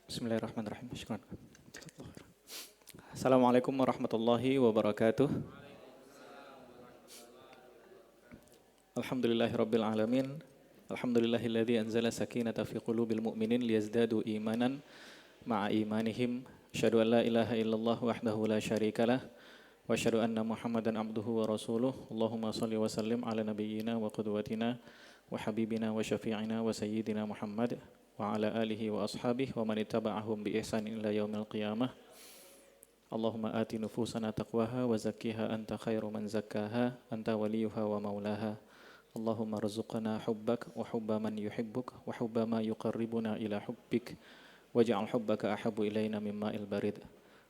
Bismillahirrahmanirrahim. Syukran. Assalamualaikum warahmatullahi wabarakatuh. Alhamdulillahirabbil alamin. Alhamdulillahilladzi anzala sakinata fi qulubil mu'minin liyazdadu imanan ma'a imanihim. Asyhadu an la ilaha illallah wahdahu la syarikalah wa asyhadu anna Muhammadan abduhu wa rasuluh. Allahumma shalli wa sallim ala nabiyyina wa qudwatina wa habibina wa syafi'ina wa sayyidina Muhammad wa ala alihi wa ashabihi wa man ittaba'ahum bi ihsan ila yaumil qiyamah. Allahumma ati nufusana taqwaha wa zakkiha anta khairu man zakkaha anta waliyuha wa maulaha. Allahumma rzuqna hubbak wa hubba man yuhibbuk wa hubba ma yuqarribuna ila hubbik waj'al hubbaka ahabbu ilaina mimma barid.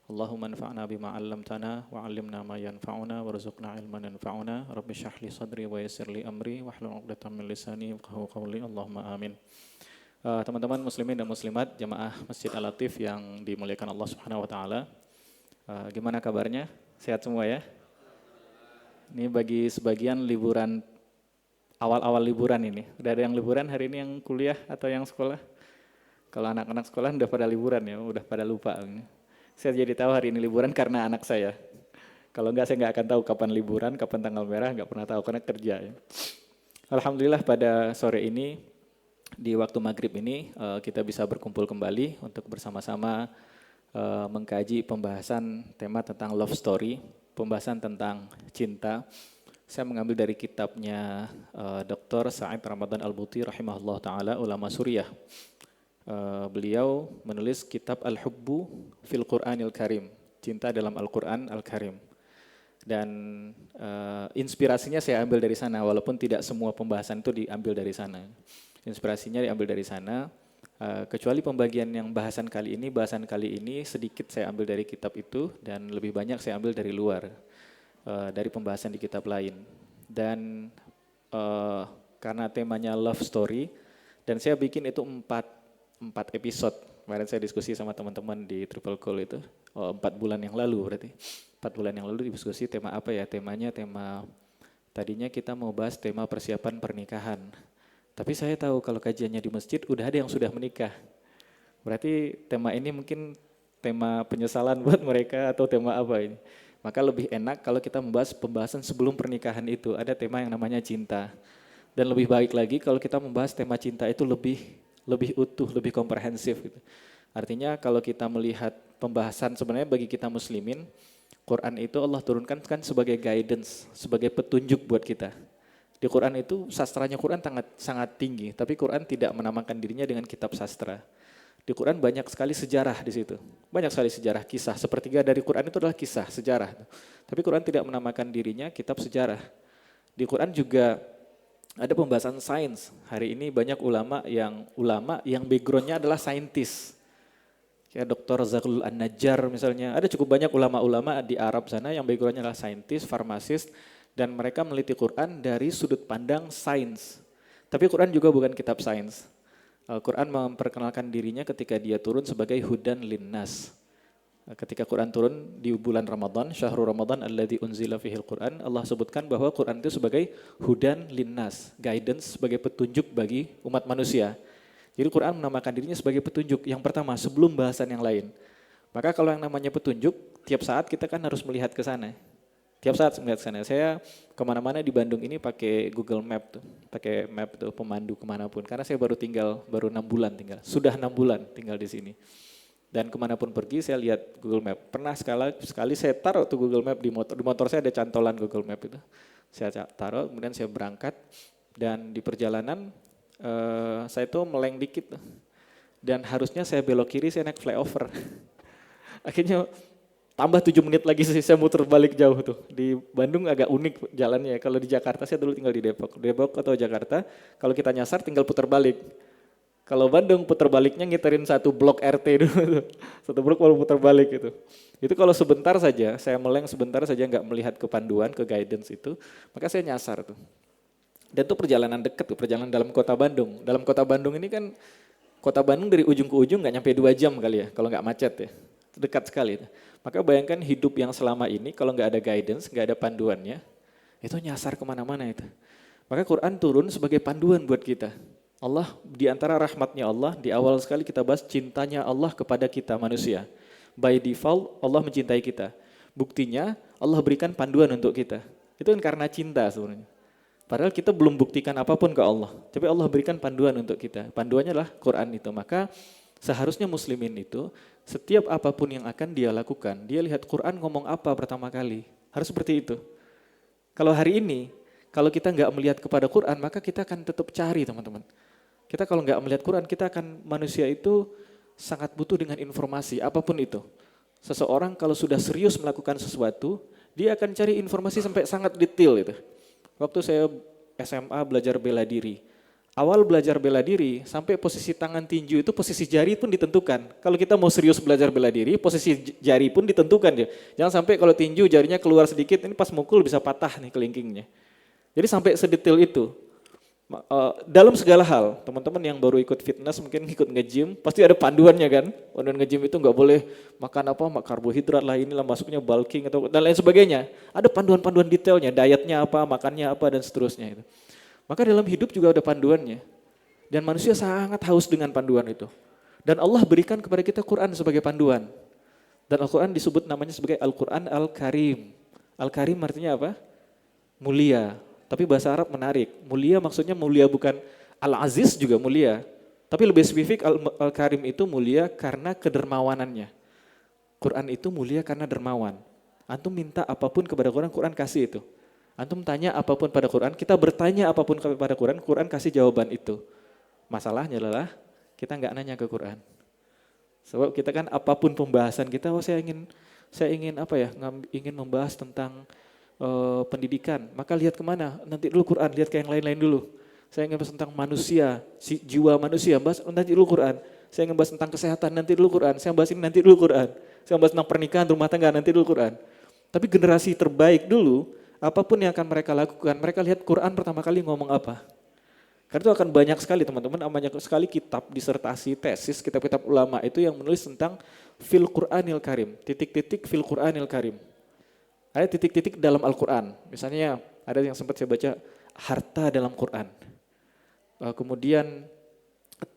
Allahumma anfa'na bima 'allamtana wa 'allimna ma yanfa'una warzuqna 'ilman yanfa'una. Rabbi shrah li sadri wa yassir li amri wahlul 'uqdatam min lisani yafqahu qawli. Allahumma amin. Teman-teman muslimin dan muslimat jamaah Masjid Al-Latif yang dimuliakan Allah Subhanahu wa taala. Gimana kabarnya? Sehat semua ya? Ini bagi sebagian liburan, awal-awal liburan ini. Udah ada yang liburan hari ini, yang kuliah atau yang sekolah? Kalau anak-anak sekolah udah pada liburan ya, udah pada lupa. Saya jadi tahu hari ini liburan karena anak saya. Kalau enggak saya enggak akan tahu kapan liburan, kapan tanggal merah, enggak pernah tahu karena kerja ya. Alhamdulillah pada sore ini, di waktu maghrib ini kita bisa berkumpul kembali untuk bersama-sama mengkaji pembahasan tema tentang love story, pembahasan tentang cinta. Saya mengambil dari kitabnya Dr. Sa'id Ramadan Al-Buti rahimahullah ta'ala, ulama Suriah. Beliau menulis kitab Al-Hubbu fil Qur'anil Karim, cinta dalam Al-Quran Al-Karim. Dan inspirasinya saya ambil dari sana, walaupun tidak semua pembahasan itu diambil dari sana. Inspirasinya diambil dari sana, kecuali pembagian yang bahasan kali ini sedikit saya ambil dari kitab itu dan lebih banyak saya ambil dari luar, dari pembahasan di kitab lain. Dan karena temanya love story, dan saya bikin itu 4 episode. Kemarin saya diskusi sama teman-teman di Triple Call itu, 4 bulan yang lalu berarti. 4 bulan yang lalu diskusi tema apa ya, tadinya kita mau bahas tema persiapan pernikahan. Tapi saya tahu kalau kajiannya di masjid udah ada yang sudah menikah. Berarti tema ini mungkin tema penyesalan buat mereka atau tema apa ini. Maka lebih enak kalau kita membahas pembahasan sebelum pernikahan itu. Ada tema yang namanya cinta. Dan lebih baik lagi kalau kita membahas tema cinta itu lebih utuh, lebih komprehensif gitu. Artinya kalau kita melihat pembahasan sebenarnya bagi kita muslimin, Quran itu Allah turunkan kan sebagai guidance, sebagai petunjuk buat kita. Di Quran itu sastranya Quran sangat tinggi, tapi Quran tidak menamakan dirinya dengan kitab sastra. Di Quran banyak sekali sejarah di situ. Banyak sekali sejarah, kisah. Sepertiga dari Quran itu adalah kisah, sejarah. Tapi Quran tidak menamakan dirinya kitab sejarah. Di Quran juga ada pembahasan sains. Hari ini banyak ulama yang backgroundnya adalah saintis. Kayak Dr. Zakul An-Najjar misalnya. Ada cukup banyak ulama-ulama di Arab sana yang backgroundnya adalah saintis, farmasis, dan mereka meneliti Quran dari sudut pandang sains. Tapi Quran juga bukan kitab sains. Al-Quran memperkenalkan dirinya ketika dia turun sebagai hudan linnas. Ketika Quran turun di bulan Ramadan, syahrul Ramadan alladzi unzila fihil Quran, Allah sebutkan bahwa Quran itu sebagai hudan linnas, guidance, sebagai petunjuk bagi umat manusia. Jadi Quran menamakan dirinya sebagai petunjuk yang pertama sebelum bahasan yang lain. Maka kalau yang namanya petunjuk, tiap saat kita kan harus melihat ke sana. Tiap saat melihat ke sana. Saya kemana-mana di Bandung ini pakai Google Map tuh, pakai map tuh pemandu kemanapun. Karena saya baru 6 bulan tinggal, sudah 6 bulan tinggal di sini. Dan kemanapun pergi saya lihat Google Map. Pernah sekali saya taruh tuh Google Map di motor saya ada cantolan Google Map itu. Saya taruh, kemudian saya berangkat dan di perjalanan saya tuh meleng dikit tuh. Dan harusnya saya belok kiri, saya naik flyover. Akhirnya tambah 7 menit lagi saya muter balik jauh tuh. Di Bandung agak unik jalannya. Kalau di Jakarta, saya dulu tinggal di Depok atau Jakarta, kalau kita nyasar tinggal putar balik. Kalau Bandung putar baliknya ngiterin satu blok RT dulu. Satu blok baru putar balik gitu. Itu kalau sebentar saja, saya meleng sebentar saja nggak melihat ke panduan, ke guidance itu, maka saya nyasar tuh. Dan itu perjalanan dekat tuh, perjalanan dalam kota Bandung. Dalam kota Bandung ini kan, kota Bandung dari ujung ke ujung nggak nyampe 2 jam kali ya, kalau nggak macet ya. Dekat sekali. Maka bayangkan hidup yang selama ini kalau nggak ada guidance, nggak ada panduannya, Itu nyasar kemana-mana itu. Maka Quran turun sebagai panduan buat kita. Allah, di antara rahmatnya Allah, di awal sekali kita bahas cintanya Allah kepada kita manusia. By default Allah mencintai kita. Buktinya Allah berikan panduan untuk kita. Itu kan karena cinta sebenarnya. Padahal kita belum buktikan apapun ke Allah. Tapi Allah berikan panduan untuk kita. Panduannya adalah Quran itu. Maka seharusnya muslimin itu setiap apapun yang akan dia lakukan, dia lihat Quran ngomong apa pertama kali. Harus seperti itu. Kalau hari ini, kalau kita nggak melihat kepada Quran, maka kita akan tetap cari teman-teman. Kita kalau nggak melihat Quran, kita akan manusia itu sangat butuh dengan informasi, apapun itu. Seseorang kalau sudah serius melakukan sesuatu, dia akan cari informasi sampai sangat detail itu. Waktu saya SMA belajar bela diri, awal belajar bela diri, sampai posisi tangan tinju itu posisi jari pun ditentukan. Kalau kita mau serius belajar bela diri, posisi jari pun ditentukan ya. Jangan sampai kalau tinju jarinya keluar sedikit, ini pas mukul bisa patah nih kelingkingnya. Jadi sampai sedetail itu. Dalam segala hal, teman-teman yang baru ikut fitness mungkin ikut nge-gym, pasti ada panduannya kan. Panduan nge-gym itu nggak boleh makan apa, karbohidrat lah inilah masuknya bulking atau dan lain sebagainya. Ada panduan-panduan detailnya, dietnya apa, makannya apa dan seterusnya itu. Maka dalam hidup juga ada panduannya. Dan manusia sangat haus dengan panduan itu. Dan Allah berikan kepada kita Quran sebagai panduan. Dan Al-Quran disebut namanya sebagai Al-Quran Al-Karim. Al-Karim artinya apa? Mulia. Tapi bahasa Arab menarik. Mulia maksudnya mulia bukan Al-Aziz juga mulia. Tapi lebih spesifik Al-Karim itu mulia karena kedermawanannya. Quran itu mulia karena dermawan. Antum minta apapun kepada Quran, Quran kasih itu. Antum tanya apapun pada Quran, kita bertanya apapun kepada Quran, Quran kasih jawaban itu. Masalahnya adalah kita nggak nanya ke Quran. Sebab kita kan apapun pembahasan kita, saya ingin apa ya, ingin membahas tentang pendidikan, maka lihat kemana? Nanti dulu Quran, lihat ke yang lain-lain dulu. Saya ingin bahas tentang manusia, jiwa manusia, bahas nanti dulu Quran. Saya ingin bahas tentang kesehatan, nanti dulu Quran. Saya bahas ini nanti dulu Quran. Saya bahas tentang pernikahan, rumah tangga, nanti dulu Quran. Tapi generasi terbaik dulu, apapun yang akan mereka lakukan, mereka lihat Quran pertama kali ngomong apa. Karena itu akan banyak sekali teman-teman, banyak sekali kitab, disertasi, tesis, kitab-kitab ulama itu yang menulis tentang fil Qur'anil Karim, titik-titik fil Qur'anil Karim. Ada titik-titik dalam Al-Quran. Misalnya ada yang sempat saya baca, harta dalam Quran. Kemudian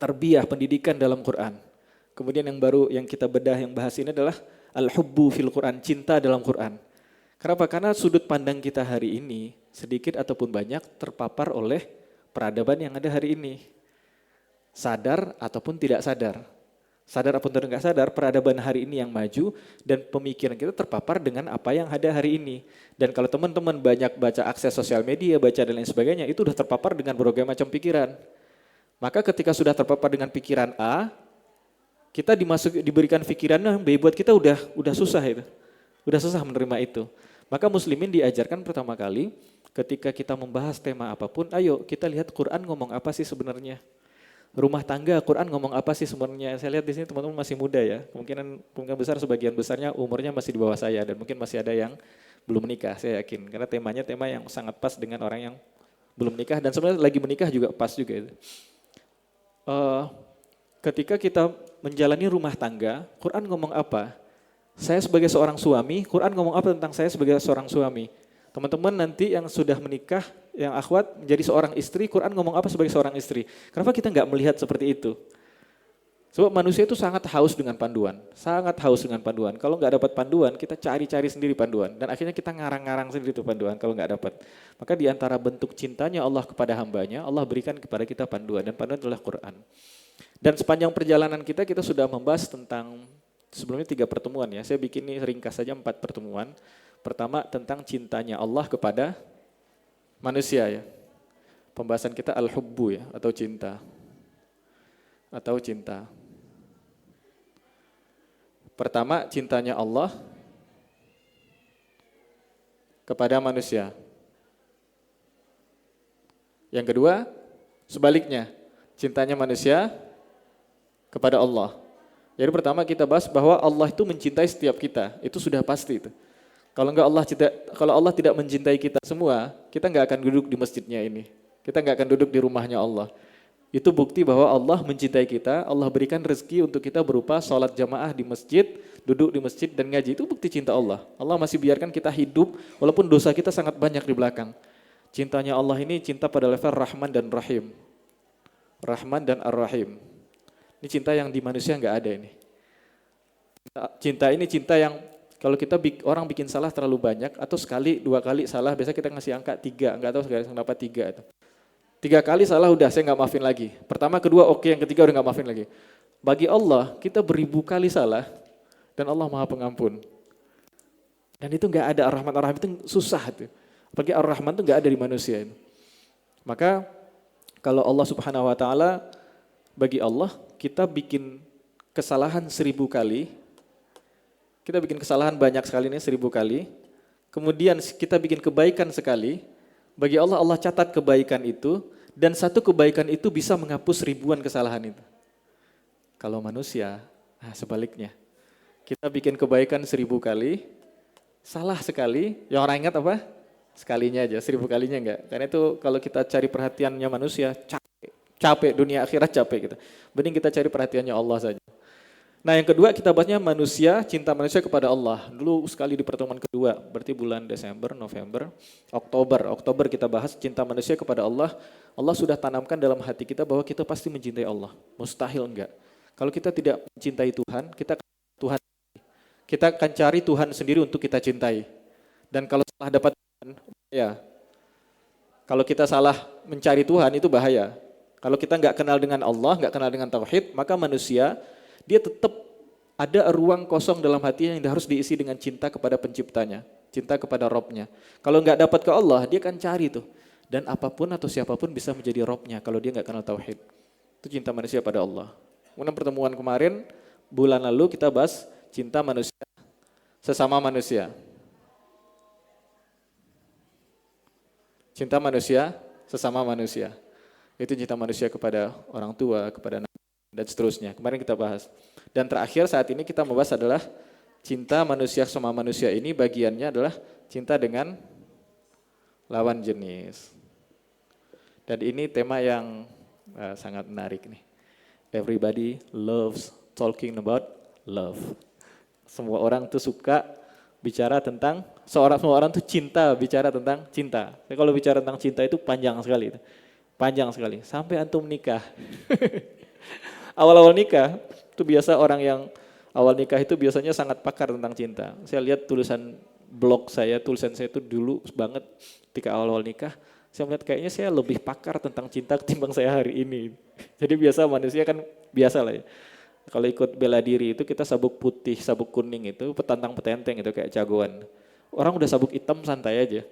tarbiyah, pendidikan dalam Quran. Kemudian yang baru yang kita bedah, yang bahas ini adalah al-hubbu fil Quran, cinta dalam Quran. Kenapa? Karena sudut pandang kita hari ini, sedikit ataupun banyak terpapar oleh peradaban yang ada hari ini. Sadar ataupun tidak sadar. Sadar ataupun tidak sadar, peradaban hari ini yang maju dan pemikiran kita terpapar dengan apa yang ada hari ini. Dan kalau teman-teman banyak baca akses sosial media, baca dan lain sebagainya, itu sudah terpapar dengan berbagai macam pikiran. Maka ketika sudah terpapar dengan pikiran A, kita diberikan pikiran B, buat kita udah susah itu. Udah susah menerima itu. Maka muslimin diajarkan pertama kali ketika kita membahas tema apapun, ayo kita lihat Quran ngomong apa sih sebenarnya. Rumah tangga, Quran ngomong apa sih sebenarnya? Saya lihat di sini teman-teman masih muda ya. Kemungkinan besar sebagian besarnya umurnya masih di bawah saya dan mungkin masih ada yang belum menikah, saya yakin. Karena temanya tema yang sangat pas dengan orang yang belum menikah dan sebenarnya lagi menikah juga pas juga itu. Ketika kita menjalani rumah tangga, Quran ngomong apa? Saya sebagai seorang suami, Quran ngomong apa tentang saya sebagai seorang suami? Teman-teman nanti yang sudah menikah, yang akhwat menjadi seorang istri, Quran ngomong apa sebagai seorang istri? Kenapa kita nggak melihat seperti itu? Sebab manusia itu sangat haus dengan panduan, sangat haus dengan panduan. Kalau nggak dapat panduan, kita cari-cari sendiri panduan. Dan akhirnya kita ngarang-ngarang sendiri itu panduan kalau nggak dapat. Maka di antara bentuk cintanya Allah kepada hambanya, Allah berikan kepada kita panduan. Dan panduan adalah Quran. Dan sepanjang perjalanan kita sudah membahas tentang, sebelumnya 3 pertemuan ya. Saya bikin ini ringkas saja 4 pertemuan. Pertama tentang cintanya Allah kepada manusia ya. Pembahasan kita al-hubbu ya, atau cinta. Atau cinta. Pertama cintanya Allah kepada manusia. Yang kedua sebaliknya, cintanya manusia kepada Allah. Jadi pertama kita bahas bahwa Allah itu mencintai setiap kita, itu sudah pasti itu. Kalau Allah tidak mencintai kita semua, kita nggak akan duduk di masjidnya ini. Kita nggak akan duduk di rumahnya Allah. Itu bukti bahwa Allah mencintai kita, Allah berikan rezeki untuk kita berupa sholat jamaah di masjid, duduk di masjid dan ngaji. Itu bukti cinta Allah. Allah masih biarkan kita hidup walaupun dosa kita sangat banyak di belakang. Cintanya Allah ini cinta pada level Rahman dan Rahim. Rahman dan Ar-Rahim. Ini cinta yang di manusia nggak ada ini. Cinta ini cinta yang kalau kita orang bikin salah terlalu banyak atau sekali, 2 kali salah, biasa kita ngasih angka 3, nggak tahu sekarang kenapa 3 itu. 3 kali salah udah saya nggak maafin lagi. Pertama, kedua oke, yang ketiga udah nggak maafin lagi. Bagi Allah kita beribu kali salah dan Allah Maha Pengampun. Dan itu nggak ada Ar-Rahman Ar-Rahim itu susah tuh. Apalagi Ar-Rahman itu nggak ada di manusia ini. Maka kalau Allah Subhanahu Wa Taala, bagi Allah kita bikin kesalahan 1000 kali, kita bikin kesalahan banyak sekali nih 1000 kali. Kemudian kita bikin kebaikan sekali. Bagi Allah, Allah catat kebaikan itu, dan satu kebaikan itu bisa menghapus ribuan kesalahan itu. Kalau manusia, sebaliknya. Kita bikin kebaikan 1000 kali, salah sekali, yang orang ingat apa? Sekalinya aja, 1000 kalinya enggak. Karena itu kalau kita cari perhatiannya manusia, capek dunia akhirat capek kita. Mending kita cari perhatiannya Allah saja. Nah yang kedua kita bahasnya manusia, cinta manusia kepada Allah. Dulu sekali di pertemuan kedua, berarti bulan Desember, November, Oktober kita bahas cinta manusia kepada Allah. Allah sudah tanamkan dalam hati kita bahwa kita pasti mencintai Allah. Mustahil enggak. Kalau kita tidak mencintai Tuhan, kita akan cari Tuhan sendiri untuk kita cintai. Dan kalau salah dapat Tuhan, ya. Kalau kita salah mencari Tuhan itu bahaya. Kalau kita enggak kenal dengan Allah, enggak kenal dengan tauhid, maka manusia dia tetap ada ruang kosong dalam hatinya yang harus diisi dengan cinta kepada penciptanya, cinta kepada Robnya. Kalau nggak dapat ke Allah, dia akan cari tuh. Dan apapun atau siapapun bisa menjadi Robnya kalau dia nggak kenal tauhid. Itu cinta manusia pada Allah. Kemudian pertemuan kemarin, bulan lalu kita bahas cinta manusia sesama manusia. Cinta manusia sesama manusia. Itu cinta manusia kepada orang tua, kepada anak, dan seterusnya. Kemarin kita bahas. Dan terakhir saat ini kita membahas adalah cinta manusia sama manusia ini bagiannya adalah cinta dengan lawan jenis. Dan ini tema yang sangat menarik nih. Everybody loves talking about love. Semua orang tuh suka bicara tentang, semua orang tuh cinta bicara tentang cinta. Jadi kalau bicara tentang cinta itu panjang sekali. Panjang sekali. Sampai antum nikah. Awal-awal nikah, itu biasa orang yang awal nikah itu biasanya sangat pakar tentang cinta. Saya lihat tulisan saya itu dulu banget ketika awal-awal nikah, saya melihat kayaknya saya lebih pakar tentang cinta ketimbang saya hari ini. Jadi biasa manusia kan biasa lah ya. Kalau ikut bela diri itu kita sabuk putih, sabuk kuning itu petantang petenteng itu kayak jagoan. Orang udah sabuk hitam santai aja.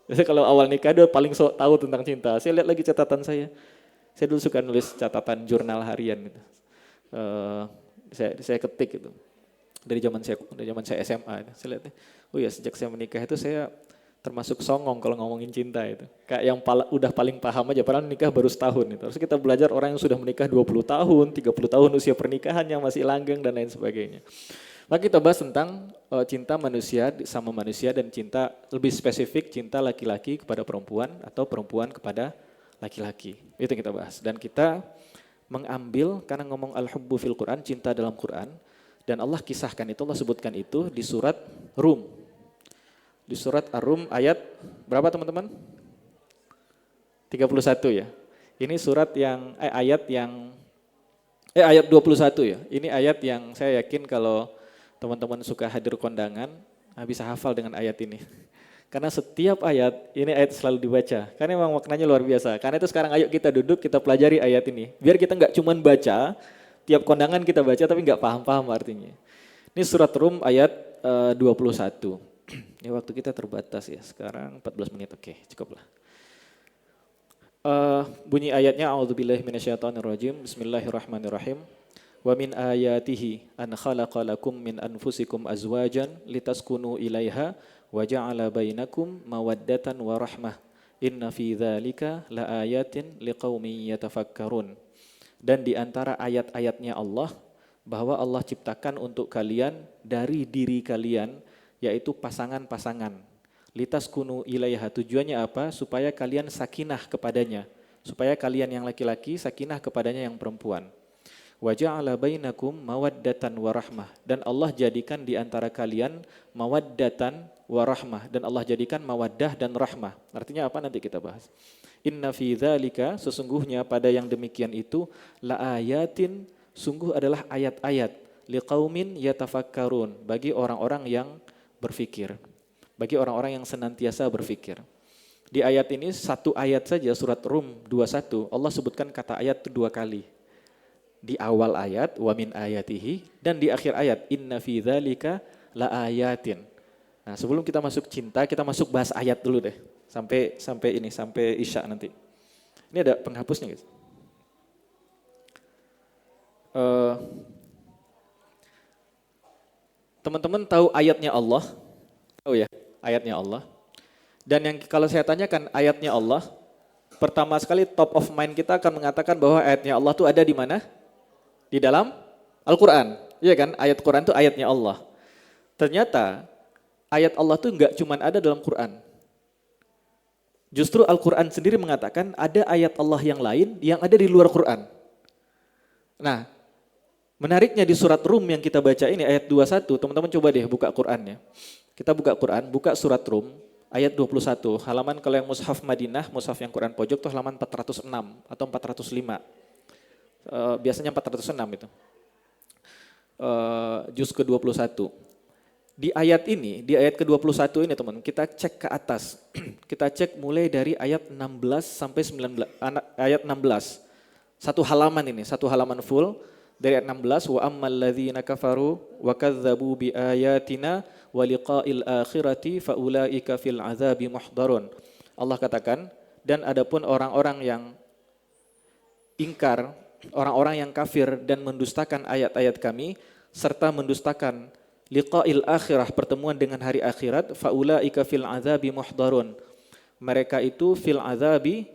Jadi kalau awal nikah dia paling tahu tentang cinta. Saya lihat lagi catatan saya. Saya dulu suka nulis catatan jurnal harian gitu. Saya ketik gitu. Dari zaman saya SMA itu. Saya lihat, oh ya sejak saya menikah itu saya termasuk songong kalau ngomongin cinta itu. Kayak yang udah paling paham aja, padahal nikah baru setahun itu. Terus kita belajar orang yang sudah menikah 20 tahun, 30 tahun usia pernikahan yang masih langgeng dan lain sebagainya. Maka kita bahas tentang cinta manusia sama manusia dan cinta lebih spesifik cinta laki-laki kepada perempuan atau perempuan kepada laki-laki. Itu yang kita bahas. Dan kita mengambil karena ngomong al-hubbu fil Quran, cinta dalam Quran. Dan Allah kisahkan itu, Allah sebutkan itu di surat Rum. Di surat Ar-Rum ayat berapa teman-teman? 31 ya. Ini surat yang, ayat 21 ya. Ini ayat yang saya yakin kalau teman-teman suka hadir kondangan, bisa hafal dengan ayat ini. Karena setiap ayat, ini ayat selalu dibaca. Karena memang maknanya luar biasa. Karena itu sekarang ayo kita duduk, kita pelajari ayat ini. Biar kita nggak cuma baca, tiap kondangan kita baca tapi nggak paham-paham artinya. Ini surat Rum ayat 21. Ini waktu kita terbatas ya, sekarang 14 menit, oke cukuplah. Bunyi ayatnya, A'udzubillahi minasyaitonirrajim, Bismillahirrahmanirrahim. Wa min ayatihi an khalaqalakum min anfusikum azwajan litaskunu ilaiha wa ja'ala bainakum mawaddatan wa rahmah. Inna fi dzalika laayatin liqaumin yatafakkarun. Dan di antara ayat-ayatnya Allah bahwa Allah ciptakan untuk kalian dari diri kalian yaitu pasangan-pasangan. Litaskunu ilaiha, tujuannya apa? Supaya kalian sakinah kepadanya. supaya kalian yang laki-laki sakinah kepadanya yang perempuan. Wa ja'ala bainakum mawaddatan wa rahmah, dan Allah jadikan di antara kalian mawaddatan wa rahmah, dan Allah jadikan mawaddah dan rahmah. Artinya apa nanti kita bahas. Inna fi dzalika, sesungguhnya pada yang demikian itu, la ayatin, sungguh adalah ayat-ayat, liqaumin yatafakkarun, bagi orang-orang yang berfikir, bagi orang-orang yang senantiasa berfikir. Di ayat ini satu ayat saja, surat Rum 21, Allah sebutkan kata ayat itu 2 kali. Di awal ayat, wa min ayatihi, dan di akhir ayat, inna fi dzalika la ayatin. Nah, sebelum kita masuk cinta, kita masuk bahas ayat dulu deh. Sampai Isya nanti. Ini ada penghapusnya, guys. Teman-teman tahu ayatnya Allah? Tahu ya, ayatnya Allah. Dan yang kalau saya tanyakan ayatnya Allah, pertama sekali top of mind kita akan mengatakan bahwa ayatnya Allah itu ada di mana? Di dalam Al-Quran, iya kan? Ayat Quran itu ayatnya Allah. Ternyata ayat Allah itu enggak cuma ada dalam Quran. Justru Al-Quran sendiri mengatakan ada ayat Allah yang lain yang ada di luar Quran. Nah, menariknya di surat Rum yang kita baca ini ayat 21, teman-teman coba deh buka Qurannya. Kita buka Quran, buka surat Rum ayat 21, halaman kalau yang mushaf Madinah, mushaf yang Quran pojok itu halaman 406 atau 405. Biasanya 406 itu. Juz ke-21. Di ayat ini, di ayat ke-21 ini teman, kita cek ke atas. Kita cek mulai dari ayat 16 sampai 19, ayat 16. Satu halaman ini, satu halaman full dari ayat 16, wa ammal ladzina kafaru wa kadzdzabu bi ayatina wa liqa'il akhirati fa ulaika fil azabi muhdarun. Allah katakan, dan adapun orang-orang yang ingkar, orang-orang yang kafir dan mendustakan ayat-ayat kami serta mendustakan liqa'il akhirah, pertemuan dengan hari akhirat, faulaika fil azabi muhdarun. Mereka itu fil azabi,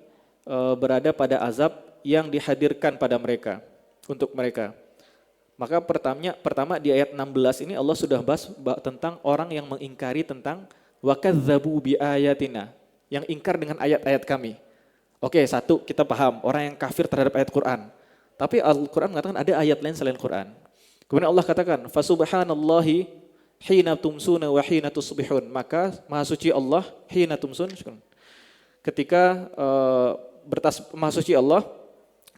berada pada azab yang dihadirkan pada mereka, untuk mereka. Maka pertama di ayat 16 ini Allah sudah bahas tentang orang yang mengingkari tentang wa kadzdzabu bi ayatina, yang ingkar dengan ayat-ayat kami. Oke, satu kita paham, orang yang kafir terhadap ayat Quran. Tapi Al-Quran mengatakan ada ayat lain selain Quran. Kemudian Allah katakan, fasubhanallahi hina tumsuna wa hina tusbihun. Maka maha suci Allah hina tumsun, ketika maha suci Allah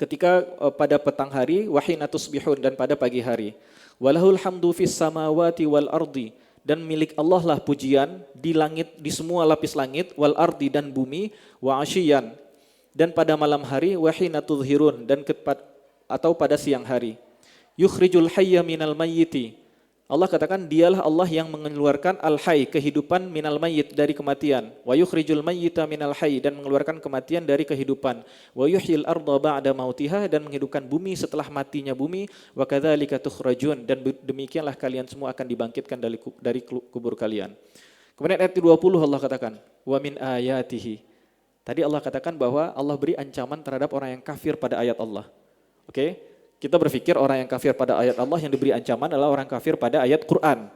ketika pada petang hari, wa hina tusbihun, dan pada pagi hari. Walahul hamdu fis samawati wal ardi, dan milik Allah lah pujian di langit, di semua lapis langit, wal ardi, dan bumi, wa asyiyan, dan pada malam hari, wa hina tudhirun, dan atau pada siang hari. Yukhrijul hayya minal mayyiti. Allah katakan dialah Allah yang mengeluarkan al-hayy, kehidupan, minal mayyit, dari kematian. Wa yukhrijul mayyita minal hayy, dan mengeluarkan kematian dari kehidupan. Wa yuhyil arda ba'da mautiha, dan menghidupkan bumi setelah matinya bumi. Wa kadzalika tukhrajun, dan demikianlah kalian semua akan dibangkitkan dari kubur kalian. Kemudian ayat 20 Allah katakan, wa min ayatihi. Tadi Allah katakan bahwa Allah beri ancaman terhadap orang yang kafir pada ayat Allah. Oke, kita berpikir orang yang kafir pada ayat Allah yang diberi ancaman adalah orang kafir pada ayat Quran.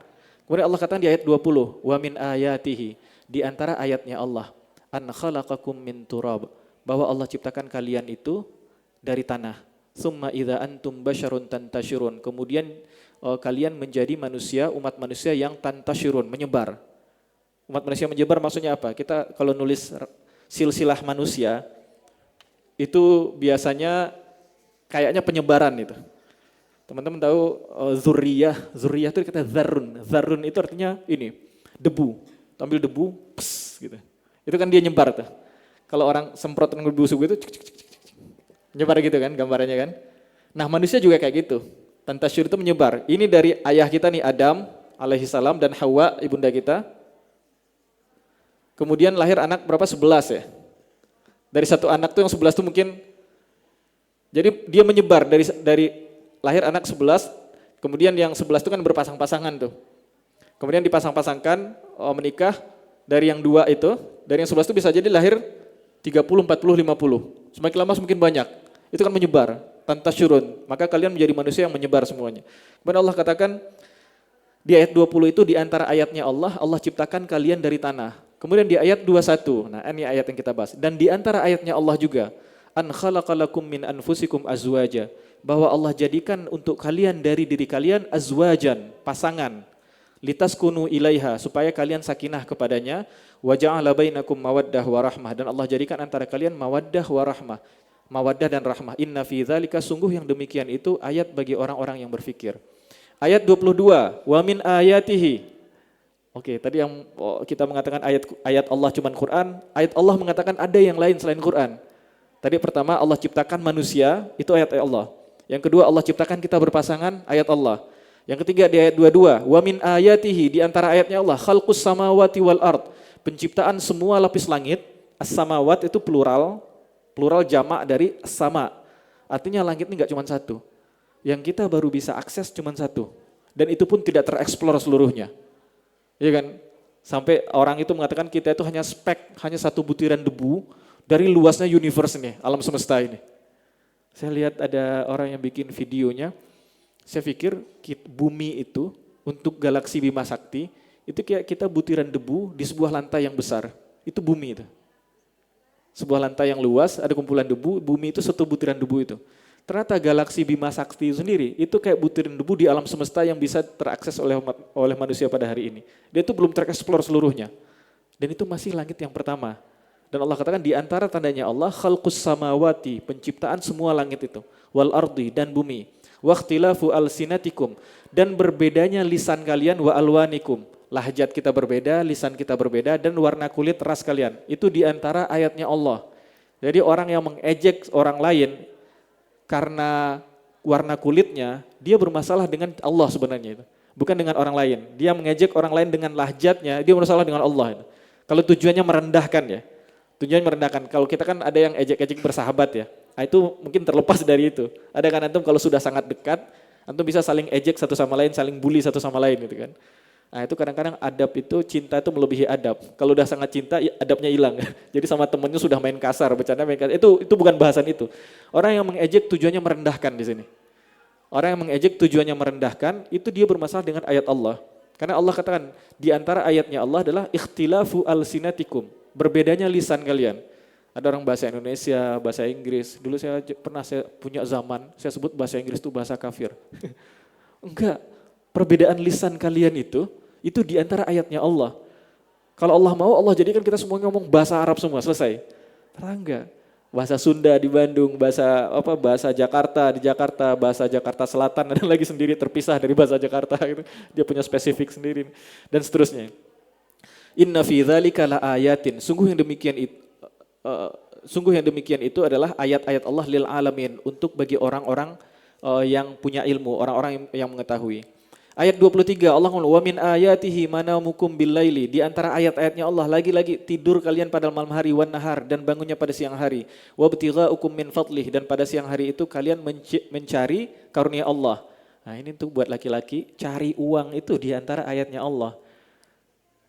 Kemudian Allah katakan di ayat 20, wa min ayatihi, di antara ayatnya Allah, an khalaqakum min turab, bahwa Allah ciptakan kalian itu dari tanah. Summa idza antum basyarun tantashirun, kemudian kalian menjadi manusia, umat manusia yang tantashirun, menyebar. Umat manusia menyebar maksudnya apa? Kita kalau nulis silsilah manusia itu biasanya kayaknya penyebaran itu. Teman-teman tahu zuriyah itu kata zarrun. Zarrun itu artinya ini, debu. Ambil debu, pss, gitu. Itu kan dia nyebar tuh. Kalau orang semprot dengan busuk itu nyebar gitu kan gambarannya kan. Nah, manusia juga kayak gitu. Tantasyur itu menyebar. Ini dari ayah kita nih Adam alaihi salam dan Hawa ibunda kita. Kemudian lahir anak berapa? 11 ya. Dari satu anak tuh yang 11 tuh mungkin, jadi dia menyebar dari lahir anak 11, kemudian yang 11 itu kan berpasang-pasangan tuh. Kemudian dipasang-pasangkan, menikah, dari yang 2 itu, dari yang 11 itu bisa jadi lahir 30, 40, 50. Semakin lama semakin banyak. Itu kan menyebar, tantasyurun. Maka kalian menjadi manusia yang menyebar semuanya. Kemudian Allah katakan, di ayat 20 itu di antara ayatnya Allah, Allah ciptakan kalian dari tanah. Kemudian di ayat 21, nah ini ayat yang kita bahas. Dan di antara ayatnya Allah juga, an khalaqalakum min anfusikum azwaja, bahwa Allah jadikan untuk kalian dari diri kalian azwajan, pasangan, litaskunu ilaiha, supaya kalian sakinah kepadanya, wa ja'ala bainakum mawaddah wa rahmah, dan Allah jadikan antara kalian mawaddah wa rahmah, mawaddah dan rahmah. Inna fi dzalika, sungguh yang demikian itu ayat bagi orang-orang yang berfikir. Ayat 22, wa min ayatihi. Oke, tadi yang kita mengatakan ayat Allah cuman Quran, ayat Allah mengatakan ada yang lain selain Quran. Tadi pertama Allah ciptakan manusia, itu ayat Allah. Yang kedua Allah ciptakan kita berpasangan, ayat Allah. Yang ketiga di ayat 22, wa min ayatihi, di antara ayatnya Allah, khalqus samawati wal ard, penciptaan semua lapis langit. As-samawat itu plural jamak dari sama. Artinya langit ini enggak cuma satu. Yang kita baru bisa akses cuma satu. Dan itu pun tidak tereksplor seluruhnya. Iya kan? Sampai orang itu mengatakan kita itu hanya spek, hanya satu butiran debu dari luasnya universe nih, alam semesta ini. Saya lihat ada orang yang bikin videonya, saya pikir bumi itu untuk galaksi Bima Sakti, itu kayak kita butiran debu di sebuah lantai yang besar. Itu bumi itu. Sebuah lantai yang luas, ada kumpulan debu, bumi itu satu butiran debu itu. Ternyata galaksi Bima Sakti sendiri itu kayak butiran debu di alam semesta yang bisa terakses oleh manusia pada hari ini. Dia itu belum tereksplor seluruhnya. Dan itu masih langit yang pertama. Dan Allah katakan di antara tandanya Allah, khalqus samawati, penciptaan semua langit itu, wal ardi, dan bumi, waqtilafu alsinatikum, dan berbedanya lisan kalian, wa alwanikum, lahjat kita berbeda, lisan kita berbeda, dan warna kulit ras kalian. Itu di antara ayatnya Allah. Jadi orang yang mengejek orang lain karena warna kulitnya, dia bermasalah dengan Allah sebenarnya itu. Bukan dengan orang lain. Dia mengejek orang lain dengan lahjatnya, dia bermasalah dengan Allah itu. Kalau tujuannya merendahkan ya. Tujuannya merendahkan. Kalau kita kan ada yang ejek-ejek bersahabat ya. Nah, itu mungkin terlepas dari itu. Ada kan antum kalau sudah sangat dekat, antum bisa saling ejek satu sama lain, saling bully satu sama lain gitu kan. Nah itu kadang-kadang adab itu, cinta itu melebihi adab. Kalau udah sangat cinta, adabnya hilang. Jadi sama temennya sudah main kasar, bercanda main kasar. Itu bukan bahasan itu. Orang yang mengejek tujuannya merendahkan di sini. Orang yang mengejek tujuannya merendahkan, itu dia bermasalah dengan ayat Allah. Karena Allah katakan, di antara ayatnya Allah adalah ikhtilafu alsinatikum. Berbedanya lisan kalian. Ada orang bahasa Indonesia, bahasa Inggris. Dulu saya punya zaman, saya sebut bahasa Inggris itu bahasa kafir. Enggak, perbedaan lisan kalian itu di antara ayatnya Allah. Kalau Allah mau, Allah jadikan kita semua ngomong bahasa Arab semua, selesai. Terangga. Bahasa Sunda di Bandung, bahasa Jakarta di Jakarta, bahasa Jakarta Selatan ada lagi sendiri terpisah dari bahasa Jakarta gitu. Dia punya spesifik sendiri dan seterusnya. Inna fi dzalika laayatin. Sungguh yang demikian itu adalah ayat-ayat Allah lil alamin, untuk bagi orang-orang yang punya ilmu, orang-orang yang mengetahui. Ayat 23 Allah ngomong wa min ayatihi manamukum billaili, di antara ayat-ayatnya Allah lagi-lagi tidur kalian pada malam hari, wan nahar, dan bangunnya pada siang hari, wa btighaukum min fadlih, dan pada siang hari itu kalian mencari karunia Allah. Nah ini untuk buat laki-laki, cari uang itu di antara ayatnya Allah.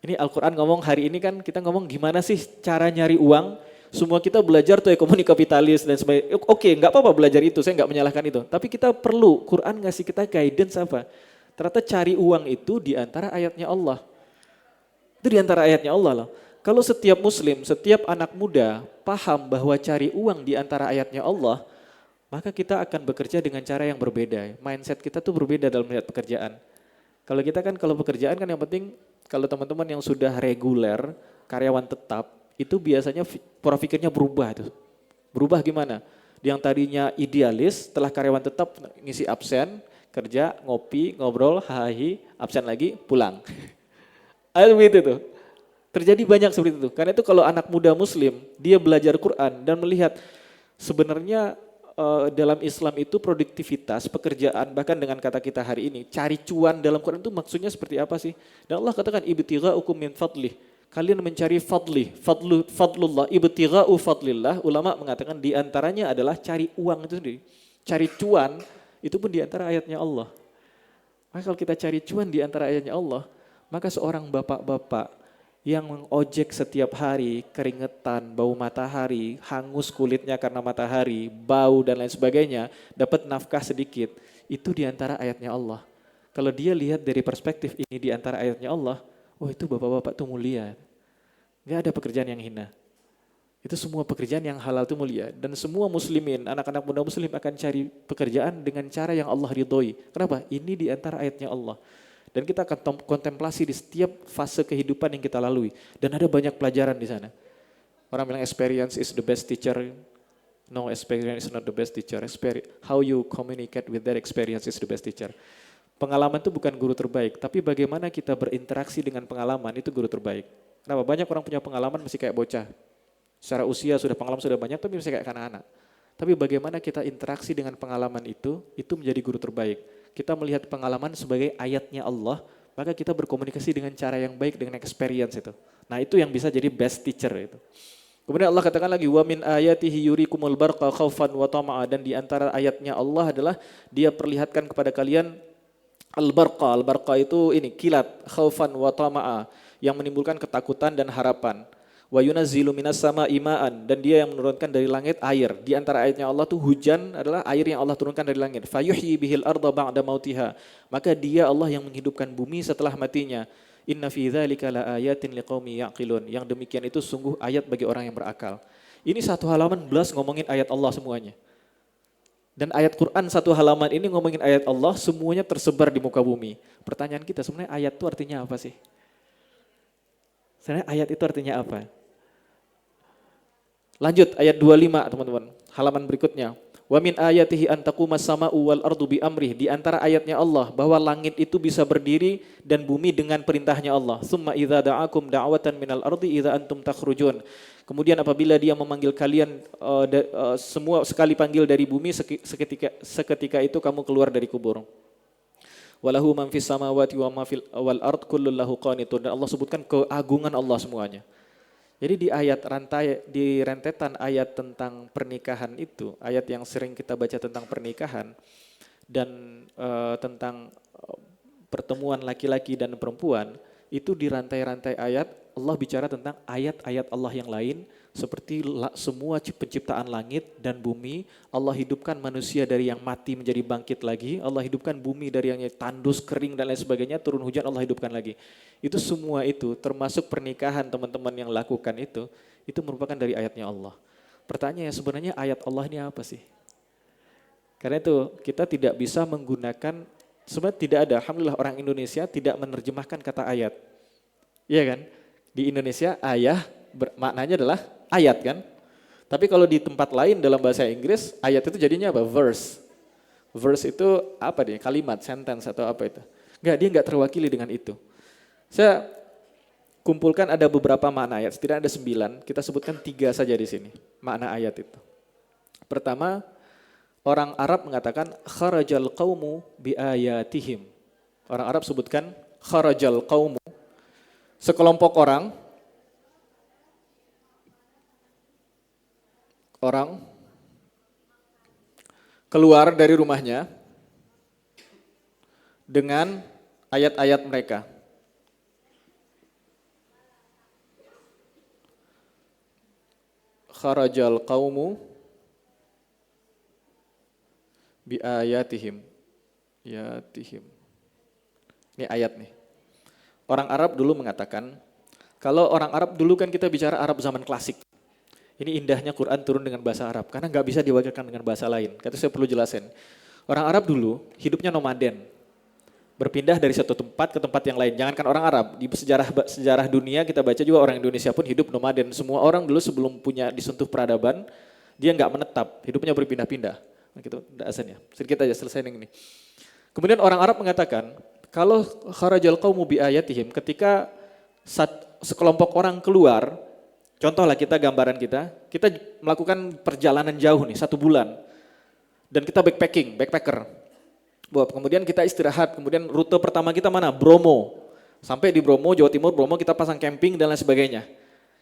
Ini Al-Quran ngomong hari ini kan kita ngomong gimana sih cara nyari uang. Semua kita belajar tuh ekonomi kapitalis dan sebagainya. Oke, nggak apa-apa belajar itu, saya nggak menyalahkan itu. Tapi kita perlu, Quran ngasih kita guidance apa? Ternyata cari uang itu di antara ayatnya Allah. Itu di antara ayatnya Allah loh. Kalau setiap muslim, setiap anak muda paham bahwa cari uang di antara ayatnya Allah, maka kita akan bekerja dengan cara yang berbeda. Mindset kita tuh berbeda dalam melihat pekerjaan. Kalau kita kan, kalau pekerjaan kan yang penting, kalau teman-teman yang sudah reguler, karyawan tetap, itu biasanya pola pikirnya berubah tuh. Berubah gimana? Yang tadinya idealis, setelah karyawan tetap ngisi absen, kerja, ngopi, ngobrol, hahi, absen lagi, pulang. Ada begitu tuh. Terjadi banyak seperti itu. Karena itu kalau anak muda muslim, dia belajar Quran dan melihat sebenarnya dalam Islam itu produktivitas, pekerjaan, bahkan dengan kata kita hari ini, cari cuan dalam Quran itu maksudnya seperti apa sih? Dan Allah katakan, ibtighaukum min fadlih. Kalian mencari fadlullah, ibtighau fadlillah. Ulama mengatakan di antaranya adalah cari uang itu sendiri. Cari cuan, itu pun di antara ayatnya Allah. Maka kalau kita cari cuan di antara ayatnya Allah, maka seorang bapak-bapak yang mengojek setiap hari, keringetan, bau matahari, hangus kulitnya karena matahari, bau dan lain sebagainya, dapat nafkah sedikit, itu di antara ayatnya Allah. Kalau dia lihat dari perspektif ini di antara ayatnya Allah, oh itu bapak-bapak tuh mulia. Gak ada pekerjaan yang hina. Itu semua pekerjaan yang halal itu mulia. Dan semua muslimin, anak-anak muda muslim akan cari pekerjaan dengan cara yang Allah ridhoi. Kenapa? Ini di antara ayatnya Allah. Dan kita akan kontemplasi di setiap fase kehidupan yang kita lalui. Dan ada banyak pelajaran di sana. Orang bilang experience is the best teacher. No, experience is not the best teacher. How you communicate with that experience is the best teacher. Pengalaman itu bukan guru terbaik, tapi bagaimana kita berinteraksi dengan pengalaman itu guru terbaik. Kenapa? Banyak orang punya pengalaman masih kayak bocah. Secara usia sudah pengalaman sudah banyak, tapi masih kayak anak-anak. Tapi bagaimana kita interaksi dengan pengalaman itu menjadi guru terbaik. Kita melihat pengalaman sebagai ayatnya Allah, maka kita berkomunikasi dengan cara yang baik, dengan experience itu. Nah itu yang bisa jadi best teacher itu. Kemudian Allah katakan lagi, wa min ayatihi yurikumul barqa khaufan wa tama'a, dan di antara ayatnya Allah adalah Dia perlihatkan kepada kalian al-barqa. Al-barqa itu ini kilat, khaufan wa tama'a, yang menimbulkan ketakutan dan harapan. Wa yunazzilu minas sama'i ma'an, dan Dia yang menurunkan dari langit air. Di antara ayatnya Allah tuh hujan adalah air yang Allah turunkan dari langit. Fayuhyi bihil arda ba'da mautiha. Maka Dia Allah yang menghidupkan bumi setelah matinya. Inna fi dzalika laayatin liqaumi yaqilun. Yang demikian itu sungguh ayat bagi orang yang berakal. Ini satu halaman belas ngomongin ayat Allah semuanya. Dan ayat Quran satu halaman ini ngomongin ayat Allah, semuanya tersebar di muka bumi. Pertanyaan kita, sebenarnya ayat itu artinya apa sih? Sebenarnya ayat itu artinya apa? Lanjut ayat 25 teman-teman, halaman berikutnya. Wa min ayatihi an taqumas sama'u wal ardu bi amrih. Di antara ayatnya Allah bahwa langit itu bisa berdiri dan bumi dengan perintahnya Allah. Tsumma idza da'akum da'watan minal ardi idza antum takhrujun. Kemudian apabila Dia memanggil kalian semua sekali panggil dari bumi, seketika itu kamu keluar dari kubur. Walahu man fis samawati wa ma fil wal ard kullun lahu qanitun. Dan Allah sebutkan keagungan Allah semuanya. Jadi di rentetan ayat tentang pernikahan itu, ayat yang sering kita baca tentang pernikahan dan tentang pertemuan laki-laki dan perempuan, itu di rantai-rantai ayat Allah bicara tentang ayat-ayat Allah yang lain, seperti semua penciptaan langit dan bumi. Allah hidupkan manusia dari yang mati menjadi bangkit lagi. Allah hidupkan bumi dari yang tandus, kering dan lain sebagainya, turun hujan Allah hidupkan lagi. Itu semua itu termasuk pernikahan teman-teman yang lakukan itu merupakan dari ayatnya Allah. Pertanyaannya sebenarnya ayat Allah ini apa sih? Karena itu kita tidak bisa menggunakan, sebenarnya tidak ada, alhamdulillah orang Indonesia tidak menerjemahkan kata ayat. Iya kan? Di Indonesia ayah maknanya adalah ayat kan? Tapi kalau di tempat lain dalam bahasa Inggris, ayat itu jadinya apa? Verse. Verse itu apa dia? Kalimat, sentence atau apa itu? Enggak, dia enggak terwakili dengan itu. Saya kumpulkan ada beberapa makna ayat, setidaknya ada 9, kita sebutkan 3 saja di sini, makna ayat itu. Pertama, orang Arab mengatakan kharajal qaumu bi ayatihim. Orang Arab sebutkan kharajal qaumu. Sekelompok orang keluar dari rumahnya dengan ayat-ayat mereka. Kharajal qaumu bi ayatihim. Ini ayat nih. Orang Arab dulu mengatakan, kalau orang Arab dulu kan kita bicara Arab zaman klasik. Ini indahnya Quran turun dengan bahasa Arab, karena nggak bisa diwakilkan dengan bahasa lain. Kata saya perlu jelasin. Orang Arab dulu hidupnya nomaden, berpindah dari satu tempat ke tempat yang lain. Jangankan orang Arab, di sejarah dunia kita baca juga orang Indonesia pun hidup nomaden. Semua orang dulu sebelum punya disentuh peradaban, dia nggak menetap, hidupnya berpindah-pindah. Nah, gitu, asalnya. Sedikit aja selesai yang ini. Kemudian orang Arab mengatakan, kalau kharajal qaumu bi ayatihim, ketika sekelompok orang keluar, contohlah kita gambaran kita melakukan perjalanan jauh nih, 1 bulan. Dan kita backpacker. Kemudian kita istirahat, kemudian rute pertama kita mana? Bromo. Sampai di Bromo, Jawa Timur, Bromo kita pasang camping dan lain sebagainya.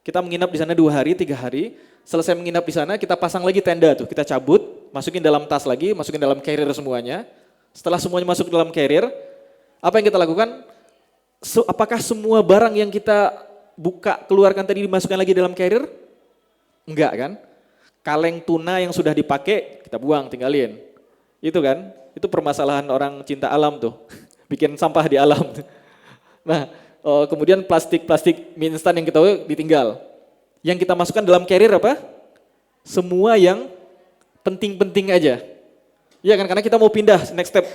Kita menginap di sana 2 hari, 3 hari. Selesai menginap di sana, kita pasang lagi tenda tuh, kita cabut, masukin dalam tas lagi, masukin dalam carrier semuanya. Setelah semuanya masuk dalam carrier, apa yang kita lakukan? Apakah semua barang yang kita buka, keluarkan tadi dimasukkan lagi dalam carrier? Enggak kan? Kaleng tuna yang sudah dipakai, kita buang, tinggalin. Itu kan? Itu permasalahan orang cinta alam tuh. Bikin sampah di alam. Nah, kemudian plastik mie instan yang kita tahu ditinggal. Yang kita masukkan dalam carrier apa? Semua yang penting-penting aja. Iya kan, karena kita mau pindah next step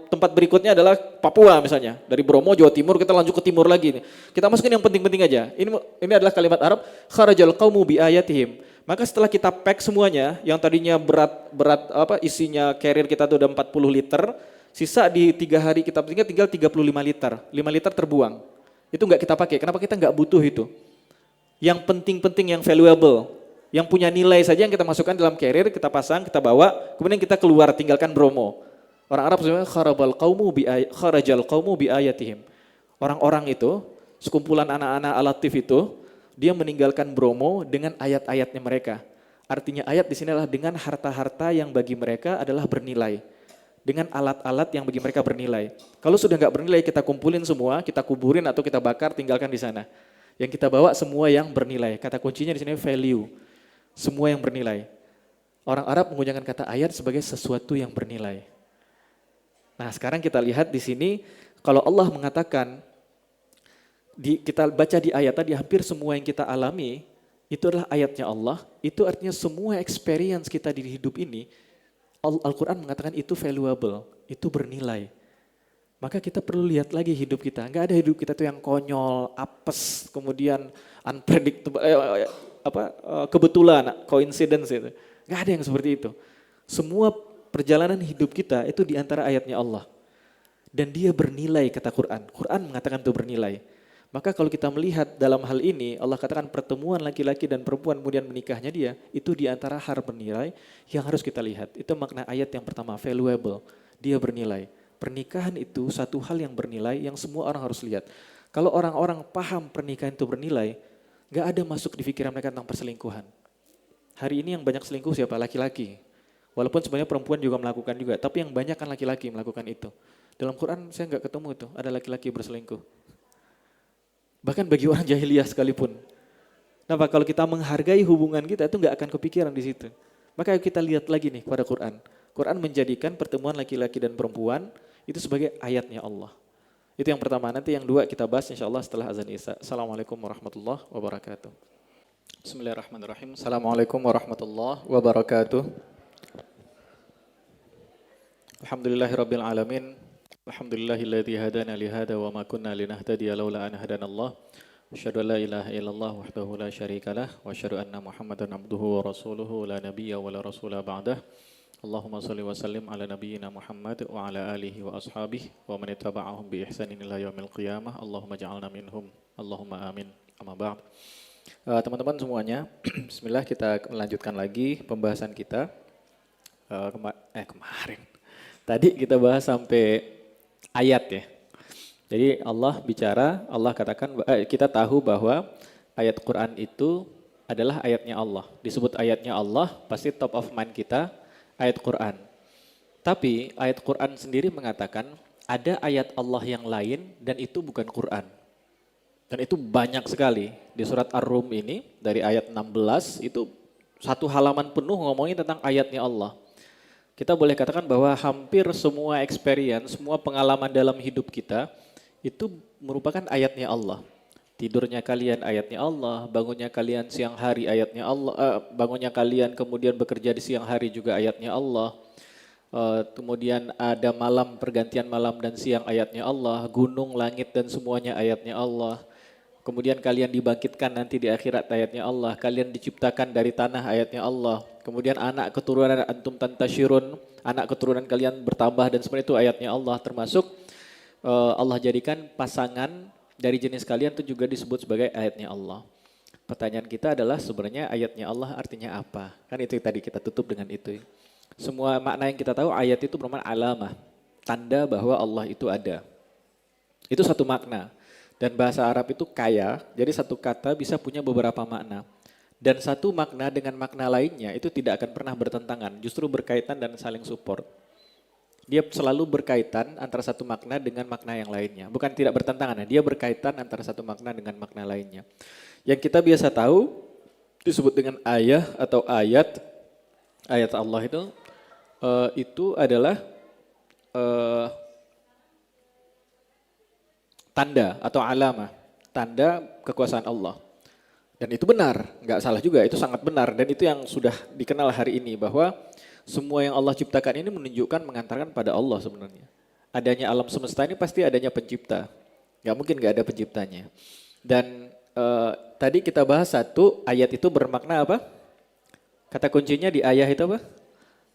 tempat berikutnya adalah Papua misalnya. Dari Bromo, Jawa Timur kita lanjut ke timur lagi nih. Kita masukin yang penting-penting aja. Ini adalah kalimat Arab, kharajal qaumu bi ayatihim. Maka setelah kita pack semuanya, yang tadinya berat isinya carrier kita tuh udah 40 liter, sisa di 3 hari kita tinggal 35 liter. 5 liter terbuang. Itu enggak kita pakai. Kenapa? Kita enggak butuh itu. Yang penting-penting, yang valuable, yang punya nilai saja yang kita masukkan dalam carrier, kita pasang, kita bawa, kemudian kita keluar, tinggalkan Bromo. Orang Arab sebenarnya kharajal qaumu bi ayatihim. Orang-orang itu, sekumpulan anak-anak alatif itu, dia meninggalkan Bromo dengan ayat-ayatnya mereka. Artinya ayat di sini adalah dengan harta-harta yang bagi mereka adalah bernilai. Dengan alat-alat yang bagi mereka bernilai. Kalau sudah enggak bernilai, kita kumpulin semua, kita kuburin atau kita bakar, tinggalkan di sana. Yang kita bawa semua yang bernilai. Kata kuncinya di sini value. Semua yang bernilai. Orang Arab menggunakan kata ayat sebagai sesuatu yang bernilai. Nah, sekarang kita lihat di sini kalau Allah mengatakan kita baca di ayat tadi hampir semua yang kita alami itu adalah ayatnya Allah. Itu artinya semua experience kita di hidup ini Al-Qur'an mengatakan itu valuable, itu bernilai. Maka kita perlu lihat lagi hidup kita. Enggak ada hidup kita tuh yang konyol, apes, kemudian unpredictable, kebetulan, coincidence itu. Enggak ada yang seperti itu. Semua perjalanan hidup kita itu di antara ayatnya Allah. Dan dia bernilai kata Quran. Quran mengatakan itu bernilai. Maka kalau kita melihat dalam hal ini, Allah katakan pertemuan laki-laki dan perempuan kemudian menikahnya dia, itu di antara hal bernilai yang harus kita lihat. Itu makna ayat yang pertama, valuable. Dia bernilai. Pernikahan itu satu hal yang bernilai yang semua orang harus lihat. Kalau orang-orang paham pernikahan itu bernilai, gak ada masuk di pikiran mereka tentang perselingkuhan. Hari ini yang banyak selingkuh siapa? Laki-laki. Walaupun sebenarnya perempuan juga melakukan juga, tapi yang banyak kan laki-laki melakukan itu. Dalam Quran saya gak ketemu itu, ada laki-laki berselingkuh. Bahkan bagi orang jahiliyah sekalipun. Nah, kalau kita menghargai hubungan kita itu gak akan kepikiran di situ. Maka kita lihat lagi nih pada Quran. Quran menjadikan pertemuan laki-laki dan perempuan itu sebagai ayatnya Allah. Itu yang pertama, nanti yang dua kita bahas insya Allah setelah azan Isya. Assalamualaikum warahmatullahi wabarakatuh. Bismillahirrahmanirrahim. Assalamualaikum warahmatullahi wabarakatuh. Alhamdulillahirabbil alamin. Alhamdulillahilladzi hadana li hada wa ma kunna linahtadiya laula an hadanallah. Asyhadu an la ilaha illallah wahdahu la syarikalah wa asyhadu anna Muhammadan abduhu wa rasuluhu la nabiyya wa la rasula ba'dah. Allahumma salli wa sallim ala nabiyyina Muhammad wa ala alihi wa ashabihi wa man ittaba'ahum bi ihsanin ila yaumil qiyamah. Allahumma ja'alna minhum. Allahumma amin. Amma ba'd. Teman-teman semuanya, bismillah kita melanjutkan lagi pembahasan kita. Kemarin. Tadi kita bahas sampai ayat ya. Jadi Allah bicara, Allah katakan kita tahu bahwa ayat Quran itu adalah ayatnya Allah. Disebut ayatnya Allah, pasti top of mind kita ayat Quran. Tapi ayat Quran sendiri mengatakan ada ayat Allah yang lain dan itu bukan Quran. Dan itu banyak sekali. Di surat Ar-Rum ini dari ayat 16 itu satu halaman penuh ngomongin tentang ayatnya Allah. Kita boleh katakan bahwa hampir semua experience, semua pengalaman dalam hidup kita itu merupakan ayatnya Allah. Tidurnya kalian ayatnya Allah, bangunnya kalian siang hari ayatnya Allah, bangunnya kalian kemudian bekerja di siang hari juga ayatnya Allah. Kemudian ada malam, pergantian malam dan siang ayatnya Allah, gunung, langit dan semuanya ayatnya Allah. Kemudian kalian dibangkitkan nanti di akhirat ayatnya Allah, kalian diciptakan dari tanah ayatnya Allah. Kemudian anak keturunan antum tantashirun, anak keturunan kalian bertambah dan seperti itu ayatnya Allah, termasuk Allah jadikan pasangan dari jenis kalian itu juga disebut sebagai ayatnya Allah. Pertanyaan kita adalah sebenarnya ayatnya Allah artinya apa? Kan itu tadi kita tutup dengan itu. Semua makna yang kita tahu ayat itu bermakna alamah, tanda bahwa Allah itu ada. Itu satu makna. Dan bahasa Arab itu kaya, jadi satu kata bisa punya beberapa makna. Dan satu makna dengan makna lainnya itu tidak akan pernah bertentangan, justru berkaitan dan saling support. Dia selalu berkaitan antara satu makna dengan makna yang lainnya. Bukan tidak bertentangan, dia berkaitan antara satu makna dengan makna lainnya. Yang kita biasa tahu disebut dengan ayah atau ayat. Ayat Allah itu adalah tanda atau alamah, tanda kekuasaan Allah. Dan itu benar, nggak salah juga, itu sangat benar. Dan itu yang sudah dikenal hari ini, bahwa semua yang Allah ciptakan ini menunjukkan, mengantarkan pada Allah sebenarnya. Adanya alam semesta ini pasti adanya pencipta. Nggak mungkin nggak ada penciptanya. Dan tadi kita bahas satu, ayat itu bermakna apa? Kata kuncinya di ayat itu apa?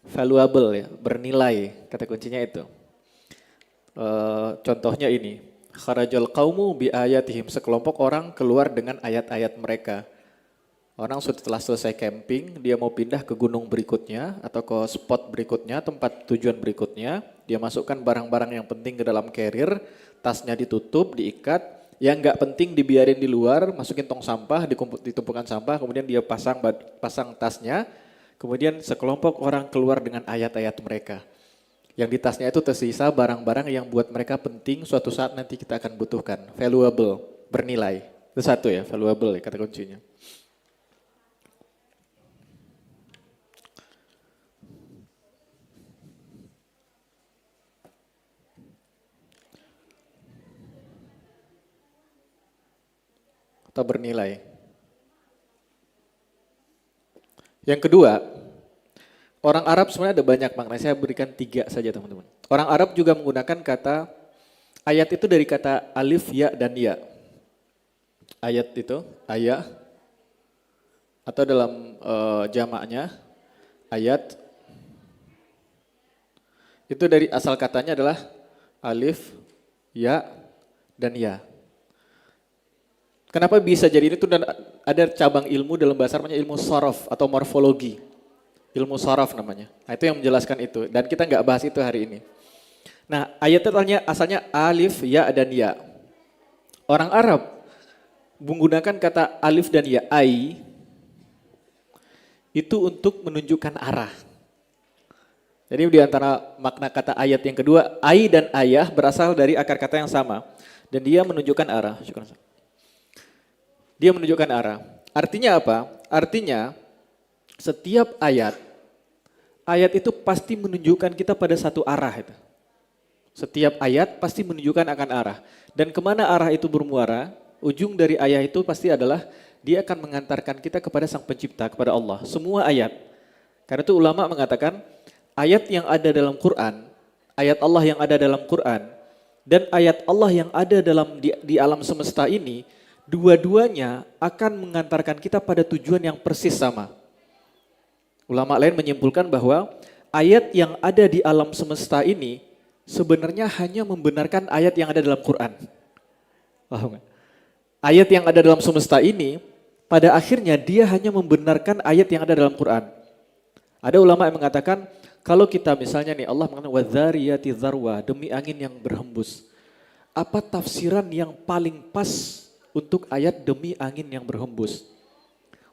Valuable ya, bernilai, kata kuncinya itu. Contohnya ini, kharajal qaumu bi ayatihim, sekelompok orang keluar dengan ayat-ayat mereka. Orang setelah selesai camping, dia mau pindah ke gunung berikutnya atau ke spot berikutnya, tempat tujuan berikutnya, dia masukkan barang-barang yang penting ke dalam carrier, tasnya ditutup, diikat, yang nggak penting dibiarin di luar, masukin tong sampah, ditumpukan sampah, kemudian dia pasang tasnya, kemudian sekelompok orang keluar dengan ayat-ayat mereka. Yang di tasnya itu tersisa barang-barang yang buat mereka penting, suatu saat nanti kita akan butuhkan. Valuable, bernilai. Itu satu ya, valuable ya kata kuncinya. Atau bernilai. Yang kedua, orang Arab sebenarnya ada banyak makna, saya berikan 3 saja teman-teman. Orang Arab juga menggunakan kata, ayat itu dari kata alif, ya, dan ya. Ayat itu, ayat, atau dalam jamaknya, ayat, itu dari asal katanya adalah alif, ya, dan ya. Kenapa bisa jadi ini tuh, dan ada cabang ilmu dalam bahasa Arabnya ilmu sorof atau morfologi. Ilmu sorof namanya. Nah itu yang menjelaskan itu. Dan kita nggak bahas itu hari ini. Nah ayatnya asalnya alif, ya, dan ya. Orang Arab menggunakan kata alif dan ya, ai, itu untuk menunjukkan arah. Jadi di antara makna kata ayat yang kedua, ai dan ayah berasal dari akar kata yang sama. Dan dia menunjukkan arah. Dia menunjukkan arah. Artinya apa? Artinya setiap ayat itu pasti menunjukkan kita pada satu arah. Itu. Setiap ayat pasti menunjukkan akan arah. Dan kemana arah itu bermuara, ujung dari ayat itu pasti adalah dia akan mengantarkan kita kepada Sang Pencipta, kepada Allah. Semua ayat. Karena itu ulama mengatakan ayat yang ada dalam Quran, ayat Allah yang ada dalam Quran, dan ayat Allah yang ada dalam di alam semesta ini, dua-duanya akan mengantarkan kita pada tujuan yang persis sama. Ulama lain menyimpulkan bahwa ayat yang ada di alam semesta ini sebenarnya hanya membenarkan ayat yang ada dalam Quran. Paham? Ayat yang ada dalam semesta ini pada akhirnya dia hanya membenarkan ayat yang ada dalam Quran. Ada ulama yang mengatakan kalau kita misalnya nih Allah mengatakan wadzariyati dzarwa, demi angin yang berhembus. Apa tafsiran yang paling pas untuk ayat demi angin yang berhembus?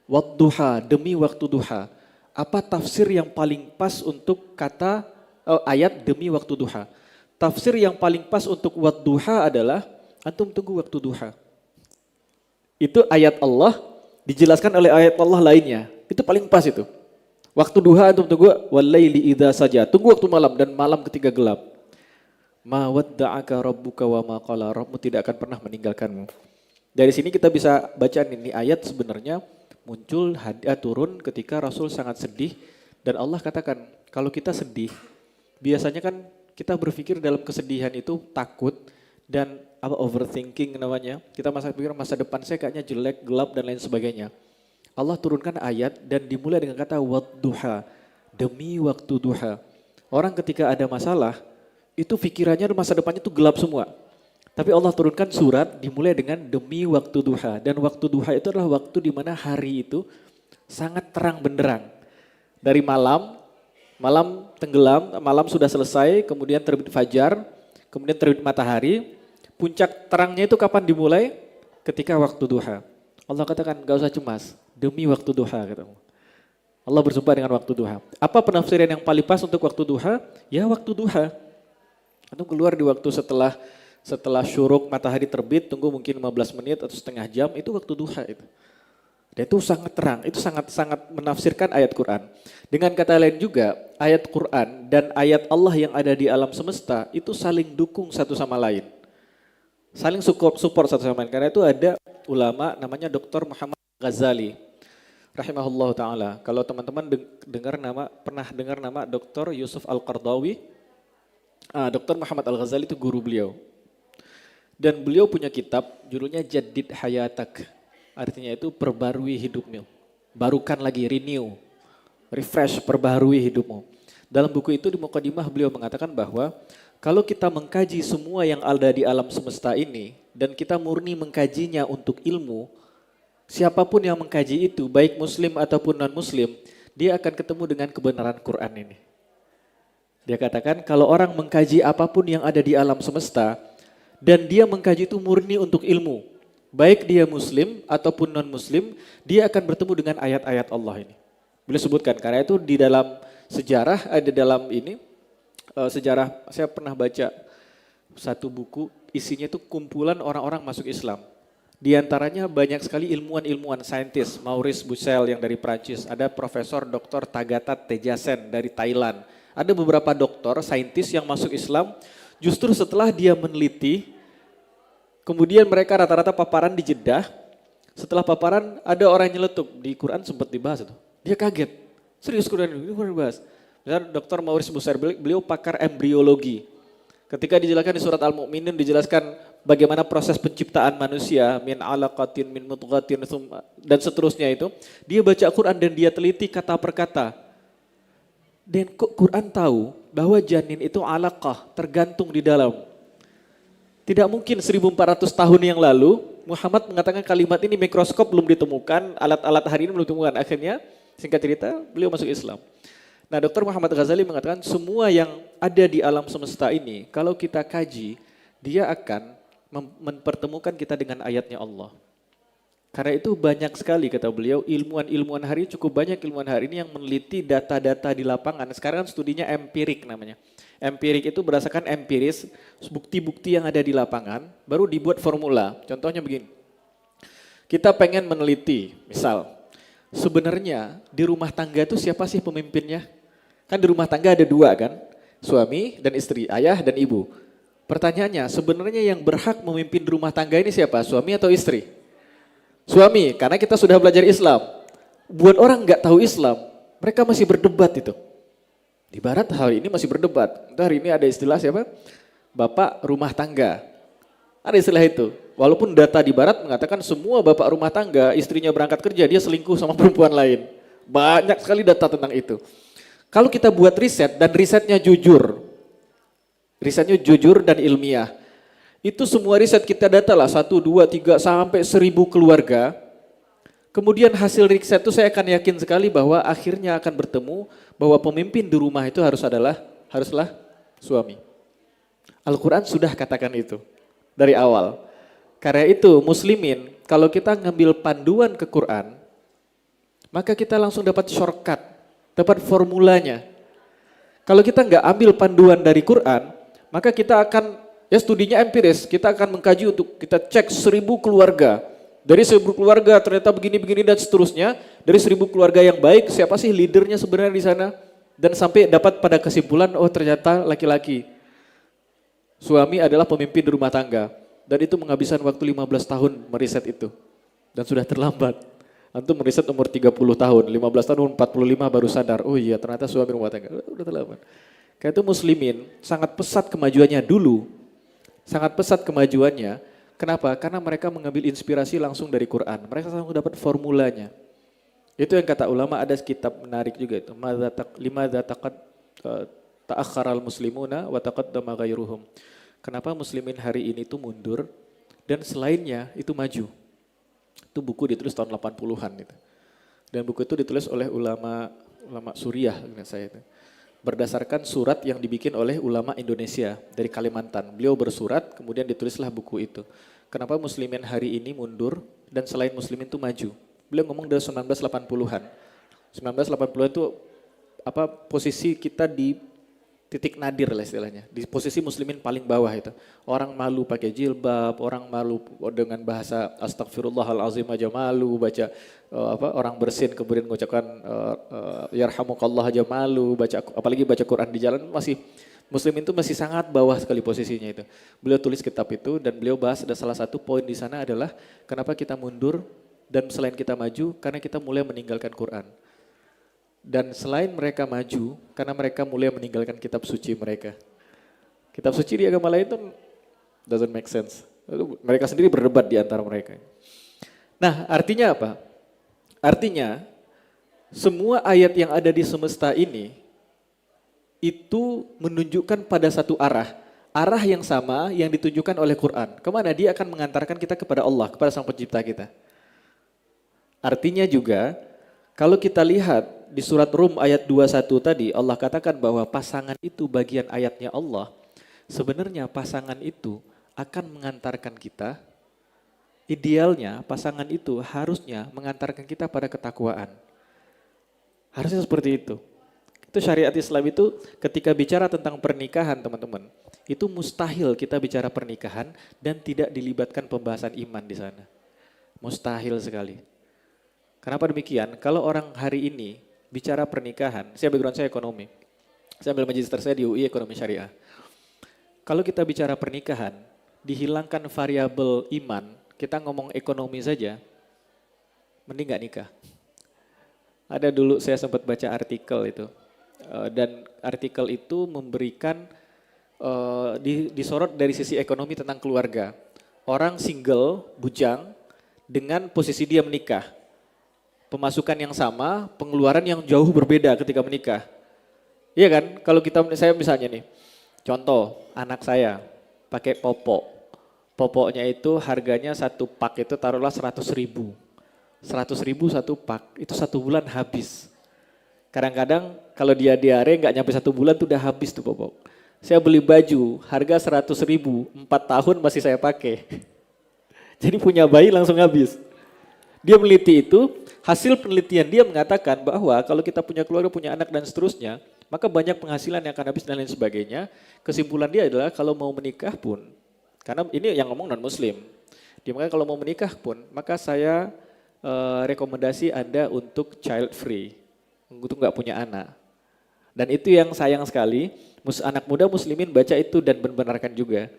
Wadduha, demi waktu duha. Apa tafsir yang paling pas untuk kata ayat demi waktu duha? Tafsir yang paling pas untuk wadduha adalah antum tunggu waktu duha. Itu ayat Allah dijelaskan oleh ayat Allah lainnya. Itu paling pas itu. Waktu duha antum tunggu walaili idza saja. Tunggu waktu malam dan malam ketika gelap. Ma wadda'aka rabbuka wa ma qala. Rabbmu tidak akan pernah meninggalkanmu. Dari sini kita bisa baca ini ayat sebenarnya muncul turun ketika Rasul sangat sedih dan Allah katakan kalau kita sedih biasanya kan kita berpikir dalam kesedihan itu takut dan overthinking namanya. Kita pikir masa depan saya kayaknya jelek, gelap dan lain sebagainya. Allah turunkan ayat dan dimulai dengan kata wadduha, demi waktu duha. Orang ketika ada masalah itu pikirannya masa depannya itu gelap semua. Tapi Allah turunkan surat dimulai dengan demi waktu duha. Dan waktu duha itu adalah waktu di mana hari itu sangat terang benderang. Dari malam tenggelam, malam sudah selesai, kemudian terbit fajar, kemudian terbit matahari. Puncak terangnya itu kapan dimulai? Ketika waktu duha. Allah katakan gak usah cemas, demi waktu duha. Allah bersumpah dengan waktu duha. Apa penafsiran yang paling pas untuk waktu duha? Ya waktu duha. Itu keluar di waktu setelah syuruk matahari terbit, tunggu mungkin 15 menit atau setengah jam, itu waktu duha itu. Dan itu sangat terang, itu sangat menafsirkan ayat Quran. Dengan kata lain juga, ayat Quran dan ayat Allah yang ada di alam semesta itu saling dukung satu sama lain. Saling support satu sama lain. Karena itu ada ulama namanya Dr. Muhammad Ghazali rahimahullah taala. Kalau teman-teman pernah dengar nama Dr. Yusuf Al-Qardawi, Dr. Muhammad Al-Ghazali itu guru beliau. Dan beliau punya kitab judulnya Jadid Hayatak. Artinya itu perbarui hidupmu. Barukan lagi, renew, refresh, perbarui hidupmu. Dalam buku itu di mukadimah beliau mengatakan bahwa kalau kita mengkaji semua yang ada di alam semesta ini dan kita murni mengkajinya untuk ilmu, siapapun yang mengkaji itu, baik muslim ataupun non-muslim, dia akan ketemu dengan kebenaran Quran ini. Dia katakan kalau orang mengkaji apapun yang ada di alam semesta, dan dia mengkaji itu murni untuk ilmu, baik dia muslim ataupun non-muslim, dia akan bertemu dengan ayat-ayat Allah ini. Beliau sebutkan, karena itu di dalam sejarah, ada dalam ini, sejarah, saya pernah baca satu buku, isinya itu kumpulan orang-orang masuk Islam. Di antaranya banyak sekali ilmuwan-ilmuwan saintis, Maurice Bucaille yang dari Prancis, ada Profesor Dr. Tagata Tejasen dari Thailand. Ada beberapa doktor saintis yang masuk Islam justru setelah dia meneliti, kemudian mereka rata-rata paparan di Jeddah. Setelah paparan ada orang yang nyeletuk, di Quran sempat dibahas itu. Dia kaget, serius Quran ini dibahas. Misalnya Dr. Maurice Bucaille, beliau pakar embriologi. Ketika dijelaskan di surat Al-Mu'minun dijelaskan bagaimana proses penciptaan manusia, min alaqatin, min mudghatin, dan seterusnya itu. Dia baca Quran dan dia teliti kata per kata. Dan kok Quran tahu bahwa janin itu alaqah, tergantung di dalam. Tidak mungkin 1400 tahun yang lalu Muhammad mengatakan kalimat ini, mikroskop belum ditemukan, alat-alat hari ini belum ditemukan. Akhirnya singkat cerita beliau masuk Islam. Nah, Dr. Muhammad Ghazali mengatakan semua yang ada di alam semesta ini, kalau kita kaji, dia akan mempertemukan kita dengan ayatnya Allah. Karena itu banyak sekali kata beliau, ilmuwan-ilmuwan hari ini, cukup banyak ilmuwan hari ini yang meneliti data-data di lapangan. Sekarang kan studinya empirik namanya. Empirik itu berdasarkan empiris, bukti-bukti yang ada di lapangan, baru dibuat formula. Contohnya begini, kita pengen meneliti, misal, sebenarnya di rumah tangga itu siapa sih pemimpinnya? Kan di rumah tangga ada dua kan, suami dan istri, ayah dan ibu. Pertanyaannya, sebenarnya yang berhak memimpin rumah tangga ini siapa? Suami atau istri? Suami, karena kita sudah belajar Islam. Buat orang nggak tahu Islam, mereka masih berdebat itu. Di Barat hari ini masih berdebat. Hari ini ada istilah siapa? Bapak rumah tangga. Ada istilah itu. Walaupun data di Barat mengatakan semua bapak rumah tangga, istrinya berangkat kerja, dia selingkuh sama perempuan lain. Banyak sekali data tentang itu. Kalau kita buat riset dan risetnya jujur dan ilmiah, itu semua riset kita data lah 1, 2, 3 sampai 1000 keluarga. Kemudian hasil riset itu saya akan yakin sekali bahwa akhirnya akan bertemu bahwa pemimpin di rumah itu haruslah suami. Al-Quran sudah katakan itu dari awal. Karena itu muslimin, kalau kita ngambil panduan ke Quran, maka kita langsung dapat shortcut, dapat formulanya. Kalau kita nggak ambil panduan dari Quran, maka kita akan, ya studinya empiris, kita akan mengkaji untuk kita cek 1000 keluarga. Dari 1000 keluarga ternyata begini-begini dan seterusnya. Dari 1000 keluarga yang baik, siapa sih leadernya sebenarnya di sana? Dan sampai dapat pada kesimpulan, oh ternyata laki-laki. Suami adalah pemimpin di rumah tangga. Dan itu menghabiskan waktu 15 tahun meriset itu. Dan sudah terlambat. Antum meriset umur 30 tahun, 15 tahun, 45 baru sadar. Oh iya ternyata suami rumah tangga. Udah terlambat. Kayak itu muslimin sangat pesat kemajuannya dulu. Sangat pesat kemajuannya. Kenapa? Karena mereka mengambil inspirasi langsung dari Quran. Mereka langsung dapat formulanya. Itu yang kata ulama, ada kitab menarik juga itu. Limadza ta'akhkharal muslimuna wa taqaddama ghairuhum. Kenapa muslimin hari ini itu mundur dan selainnya itu maju. Itu buku ditulis tahun 80-an itu. Dan buku itu ditulis oleh ulama Suriah ingat saya itu. Berdasarkan surat yang dibikin oleh ulama Indonesia dari Kalimantan. Beliau bersurat, kemudian ditulislah buku itu. Kenapa muslimin hari ini mundur dan selain muslimin itu maju. Beliau ngomong dari 1980-an. 1980-an itu posisi kita di titik nadir lah istilahnya. Di posisi muslimin paling bawah itu. Orang malu pakai jilbab, orang malu dengan bahasa astagfirullahalazim aja malu, baca orang bersin kemudian mengucapkan yarhamukallah aja malu, apalagi baca Quran di jalan muslimin itu masih sangat bawah sekali posisinya itu. Beliau tulis kitab itu dan beliau bahas ada salah satu poin di sana adalah kenapa kita mundur dan selain kita maju karena kita mulai meninggalkan Quran. Dan selain mereka maju karena mereka mulai meninggalkan kitab suci mereka. Kitab suci di agama lain itu doesn't make sense. Mereka sendiri berdebat di antara mereka. Nah, artinya apa? Artinya semua ayat yang ada di semesta ini itu menunjukkan pada satu arah. Arah yang sama yang ditunjukkan oleh Quran. Kemana dia akan mengantarkan kita kepada Allah, kepada Sang Pencipta kita. Artinya juga, kalau kita lihat di surat Rum ayat 21 tadi, Allah katakan bahwa pasangan itu bagian ayatnya Allah. Sebenarnya pasangan itu akan mengantarkan kita, idealnya pasangan itu harusnya mengantarkan kita pada ketakwaan. Harusnya seperti itu. Itu syariat Islam itu ketika bicara tentang pernikahan teman-teman, itu mustahil kita bicara pernikahan dan tidak dilibatkan pembahasan iman di sana. Mustahil sekali. Kenapa demikian? Kalau orang hari ini bicara pernikahan, saya background saya ekonomi. Saya ambil magister saya di UI Ekonomi Syariah. Kalau kita bicara pernikahan, dihilangkan variabel iman, kita ngomong ekonomi saja, mending gak nikah. Ada dulu saya sempat baca artikel itu. Dan artikel itu memberikan disorot dari sisi ekonomi tentang keluarga. Orang single, bujang, dengan posisi dia menikah. Pemasukan yang sama, pengeluaran yang jauh berbeda ketika menikah. Iya kan? Kalau saya misalnya nih, contoh anak saya pakai popok. Popoknya itu harganya satu pak itu taruhlah 100.000. 100.000 satu pak, itu 1 bulan habis. Kadang-kadang kalau dia diare nggak nyampe 1 bulan tuh udah habis tuh popok. Saya beli baju harga 100.000, 4 tahun masih saya pakai. Jadi punya bayi langsung habis. Dia meliti itu, hasil penelitian dia mengatakan bahwa kalau kita punya keluarga, punya anak dan seterusnya, maka banyak penghasilan yang akan habis dan lain sebagainya. Kesimpulan dia adalah kalau mau menikah pun, karena ini yang ngomong non muslim, dia mengatakan kalau mau menikah pun, maka saya rekomendasi Anda untuk child free. Untuk nggak punya anak. Dan itu yang sayang sekali, anak muda muslimin baca itu dan membenarkan juga.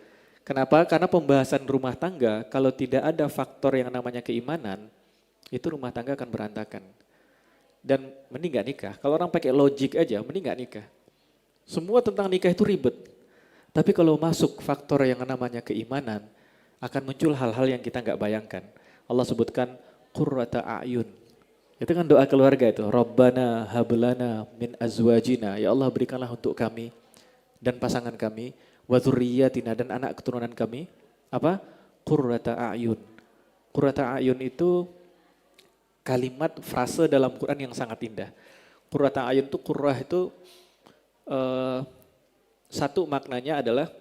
Kenapa? Karena pembahasan rumah tangga, kalau tidak ada faktor yang namanya keimanan, itu rumah tangga akan berantakan. Dan mending gak nikah. Kalau orang pakai logik aja, mending gak nikah. Semua tentang nikah itu ribet. Tapi kalau masuk faktor yang namanya keimanan, akan muncul hal-hal yang kita gak bayangkan. Allah sebutkan, qurrata a'yun. Itu kan doa keluarga itu. Rabbana hablana min azwajina. Ya Allah berikanlah untuk kami dan pasangan kami. Wa dzurriyyatina dan anak keturunan kami. Apa? Qurrata a'yun. Qurrata a'yun itu kalimat frase dalam Quran yang sangat indah. Qurrata a'yun itu qurrah itu satu maknanya adalah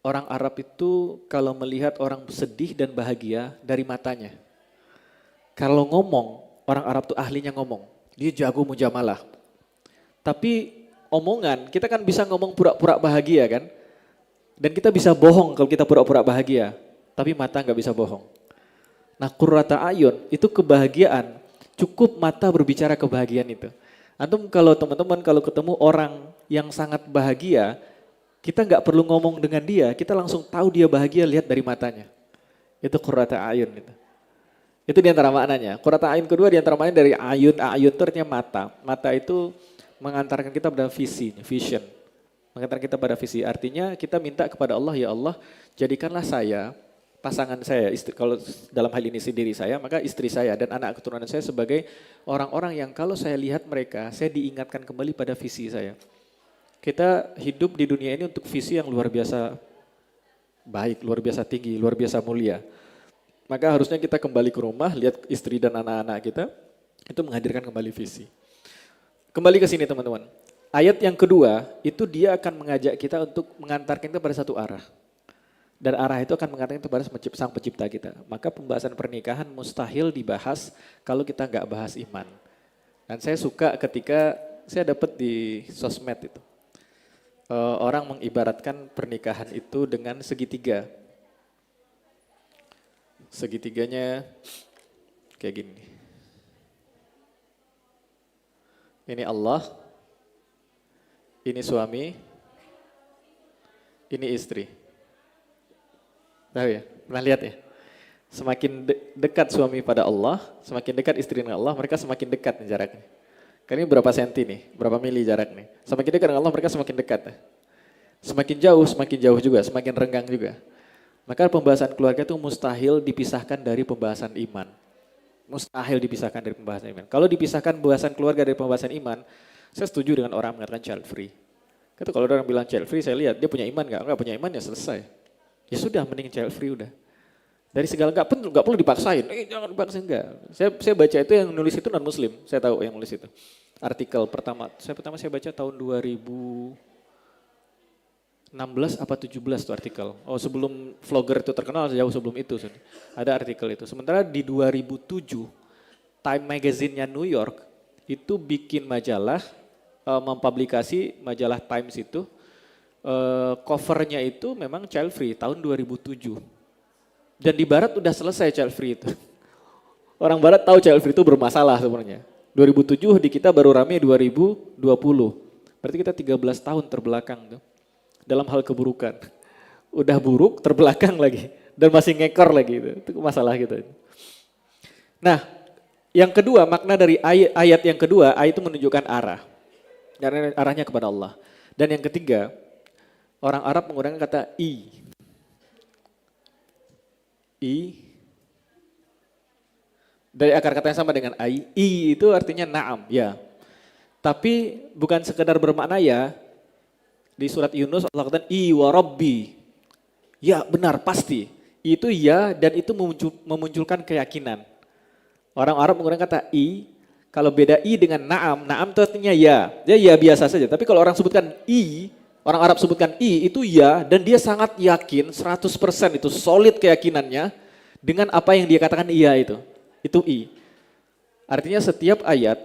orang Arab itu kalau melihat orang sedih dan bahagia dari matanya. Kalau ngomong, orang Arab tuh ahlinya ngomong. Dia jago mujamalah. Tapi omongan, kita kan bisa ngomong pura-pura bahagia kan. Dan kita bisa bohong kalau kita pura-pura bahagia. Tapi mata nggak bisa bohong. Nah qurrata a'yun itu kebahagiaan. Cukup mata berbicara kebahagiaan itu. Antum kalau teman-teman kalau ketemu orang yang sangat bahagia, kita nggak perlu ngomong dengan dia, kita langsung tahu dia bahagia lihat dari matanya. Itu qurrata a'yun itu. Itu diantara maknanya. Qurrata a'yun kedua diantara maknanya dari ayun. Ayun itu artinya mata. Mata itu mengantarkan kita pada visi, vision. Mengantarkan kita pada visi. Artinya kita minta kepada Allah, ya Allah jadikanlah saya, pasangan saya, istri, kalau dalam hal ini sendiri saya, maka istri saya dan anak keturunan saya sebagai orang-orang yang kalau saya lihat mereka, saya diingatkan kembali pada visi saya. Kita hidup di dunia ini untuk visi yang luar biasa baik, luar biasa tinggi, luar biasa mulia. Maka harusnya kita kembali ke rumah, lihat istri dan anak-anak kita, itu menghadirkan kembali visi. Kembali ke sini teman-teman. Ayat yang kedua, itu dia akan mengajak kita untuk mengantarkan kita pada satu arah. Dan arah itu akan mengantarkan kita pada Sang Pencipta kita. Maka pembahasan pernikahan mustahil dibahas kalau kita nggak bahas iman. Dan saya suka ketika saya dapat di sosmed itu. Orang mengibaratkan pernikahan itu dengan segitiga. Segitiganya kayak gini. Ini Allah, ini suami, ini istri. Tahu ya? Pernah lihat ya? Semakin dekat suami pada Allah, semakin dekat istri dengan Allah, mereka semakin dekat nih jaraknya. Karena ini berapa senti nih, berapa mili jarak nih. Semakin dekat dengan Allah, mereka semakin dekat. Semakin jauh juga, semakin renggang juga. Maka pembahasan keluarga itu mustahil dipisahkan dari pembahasan iman. Mustahil dipisahkan dari pembahasan iman. Kalau dipisahkan pembahasan keluarga dari pembahasan iman, saya setuju dengan orang mengatakan child free. Itu kalau orang bilang child free, saya lihat dia punya iman nggak punya iman ya selesai. Ya sudah, mending child free udah. Dari segala nggak perlu dipaksain. Jangan dipaksain enggak. Saya baca itu yang nulis itu non muslim. Saya tahu yang nulis itu. Artikel pertama saya baca tahun 2016 apa 17 tuh artikel. Oh, sebelum vlogger itu terkenal, jauh sebelum itu. Ada artikel itu. Sementara di 2007 Time Magazine-nya New York itu bikin majalah, mempublikasi majalah Times itu, covernya itu memang child free tahun 2007. Dan di barat udah selesai child free itu. Orang barat tahu child free itu bermasalah sebenarnya. 2007 di kita baru rame 2020. Berarti kita 13 tahun terbelakang tuh. Dalam hal keburukan. Udah buruk terbelakang lagi. Dan masih ngekor lagi itu masalah gitu. Nah, yang kedua makna dari ayat yang kedua, ayat itu menunjukkan arah. Dan arahnya kepada Allah. Dan yang ketiga, orang Arab menggunakan kata i. Dari akar kata yang sama dengan ai. I itu artinya na'am, ya. Tapi bukan sekedar bermakna ya. Di surat Yunus Allah katakan i wa rabbi. Ya benar, pasti. Itu ya dan itu memunculkan keyakinan. Orang Arab menggunakan kata i. Kalau beda i dengan na'am, na'am itu artinya ya. Dia ya biasa saja. Tapi kalau orang sebutkan i, orang Arab sebutkan i itu ya dan dia sangat yakin 100% itu solid keyakinannya dengan apa yang dia katakan iya itu. Itu i. Artinya setiap ayat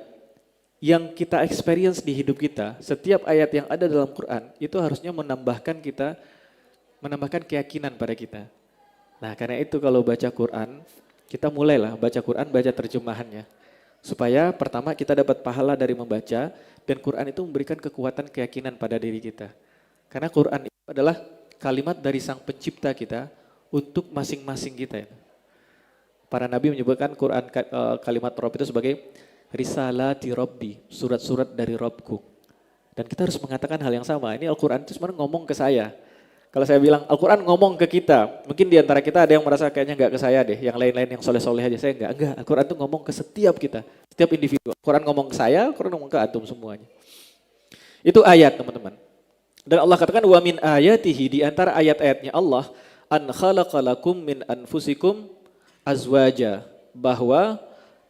yang kita experience di hidup kita, setiap ayat yang ada dalam Quran itu harusnya menambahkan keyakinan pada kita. Nah, karena itu kalau baca Quran, kita mulailah baca Quran, baca terjemahannya. Supaya pertama kita dapat pahala dari membaca dan Quran itu memberikan kekuatan keyakinan pada diri kita. Karena Quran itu adalah kalimat dari Sang Pencipta kita untuk masing-masing kita. Para nabi menyebutkan Quran kalimat Rabb itu sebagai risalati Rabbi, surat-surat dari Rabbku. Dan kita harus mengatakan hal yang sama. Ini Al-Quran itu sebenarnya ngomong ke saya. Kalau saya bilang Al-Quran ngomong ke kita, mungkin di antara kita ada yang merasa kayaknya enggak ke saya deh, yang lain-lain yang soleh-soleh aja, saya enggak. Al-Quran itu ngomong ke setiap kita, setiap individu. Al-Quran ngomong ke saya, Al-Quran ngomong ke antum semuanya. Itu ayat teman-teman. Dan Allah katakan wa min ayatihi, di antara ayat-ayatnya Allah, an khalaqalakum min anfusikum azwaja, bahwa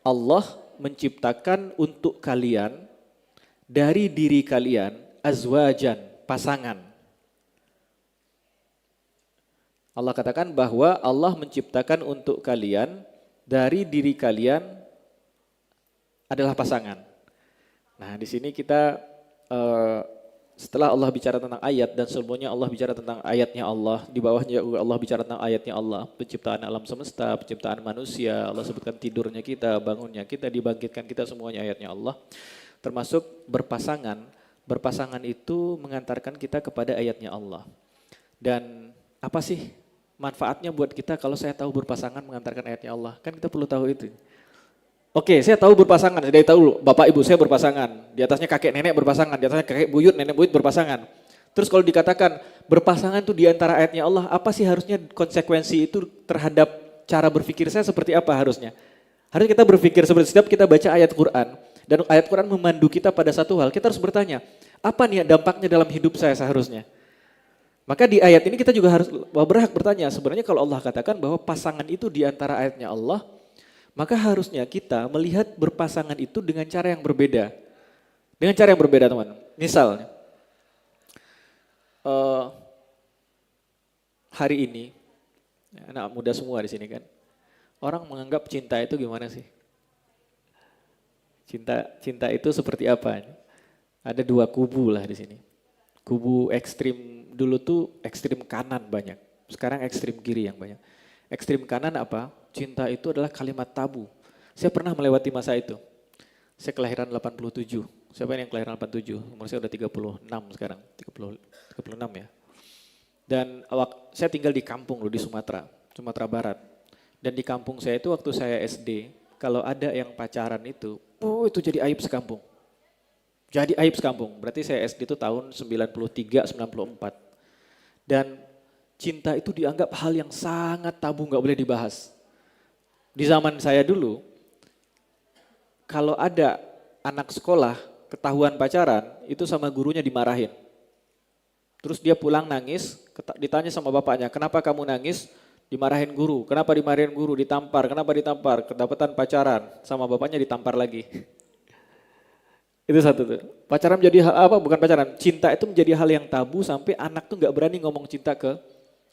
Allah menciptakan untuk kalian dari diri kalian azwajan, pasangan. Allah katakan bahwa Allah menciptakan untuk kalian dari diri kalian adalah pasangan. Nah, di sini kita setelah Allah bicara tentang ayat dan semuanya Allah bicara tentang ayatnya Allah, di bawahnya Allah bicara tentang ayatnya Allah, penciptaan alam semesta, penciptaan manusia, Allah sebutkan tidurnya kita, bangunnya kita, dibangkitkan kita, semuanya ayatnya Allah. Termasuk berpasangan, berpasangan itu mengantarkan kita kepada ayatnya Allah. Dan apa sih manfaatnya buat kita kalau saya tahu berpasangan mengantarkan ayatnya Allah? Kan kita perlu tahu itu. Oke, saya tahu berpasangan, saya tahu bapak ibu saya berpasangan, di atasnya kakek nenek berpasangan, di atasnya kakek buyut, nenek buyut berpasangan. Terus kalau dikatakan berpasangan itu di antara ayatnya Allah, apa sih harusnya konsekuensi itu terhadap cara berpikir saya seperti apa harusnya? Harus kita berpikir seperti setiap kita baca ayat Quran, dan ayat Quran memandu kita pada satu hal, kita harus bertanya, apa nih dampaknya dalam hidup saya seharusnya? Maka di ayat ini kita juga harus berhak bertanya, sebenarnya kalau Allah katakan bahwa pasangan itu di antara ayatnya Allah, maka harusnya kita melihat berpasangan itu dengan cara yang berbeda. Dengan cara yang berbeda teman. Misalnya, hari ini, anak muda semua di sini kan, orang menganggap cinta itu gimana sih? Cinta itu seperti apa? Ada dua kubu lah di sini. Kubu ekstrim dulu tuh ekstrim kanan banyak, sekarang ekstrim kiri yang banyak. Ekstrim kanan apa? Cinta itu adalah kalimat tabu. Saya pernah melewati masa itu. Saya kelahiran 87. Siapa yang kelahiran 87? Umur saya udah 36 sekarang. 36 ya. Dan saya tinggal di kampung loh di Sumatera Barat. Dan di kampung saya itu waktu saya SD, kalau ada yang pacaran itu jadi aib sekampung. Jadi aib sekampung, berarti saya SD itu tahun 93, 94. Dan cinta itu dianggap hal yang sangat tabu, nggak boleh dibahas. Di zaman saya dulu, kalau ada anak sekolah ketahuan pacaran, itu sama gurunya dimarahin. Terus dia pulang nangis, ditanya sama bapaknya, kenapa kamu nangis? Dimarahin guru, kenapa dimarahin guru? Ditampar, kenapa ditampar? Kedapatan pacaran, sama bapaknya ditampar lagi. Itu satu tuh. Pacaran menjadi hal apa? Bukan pacaran. Cinta itu menjadi hal yang tabu sampai anak tuh nggak berani ngomong cinta ke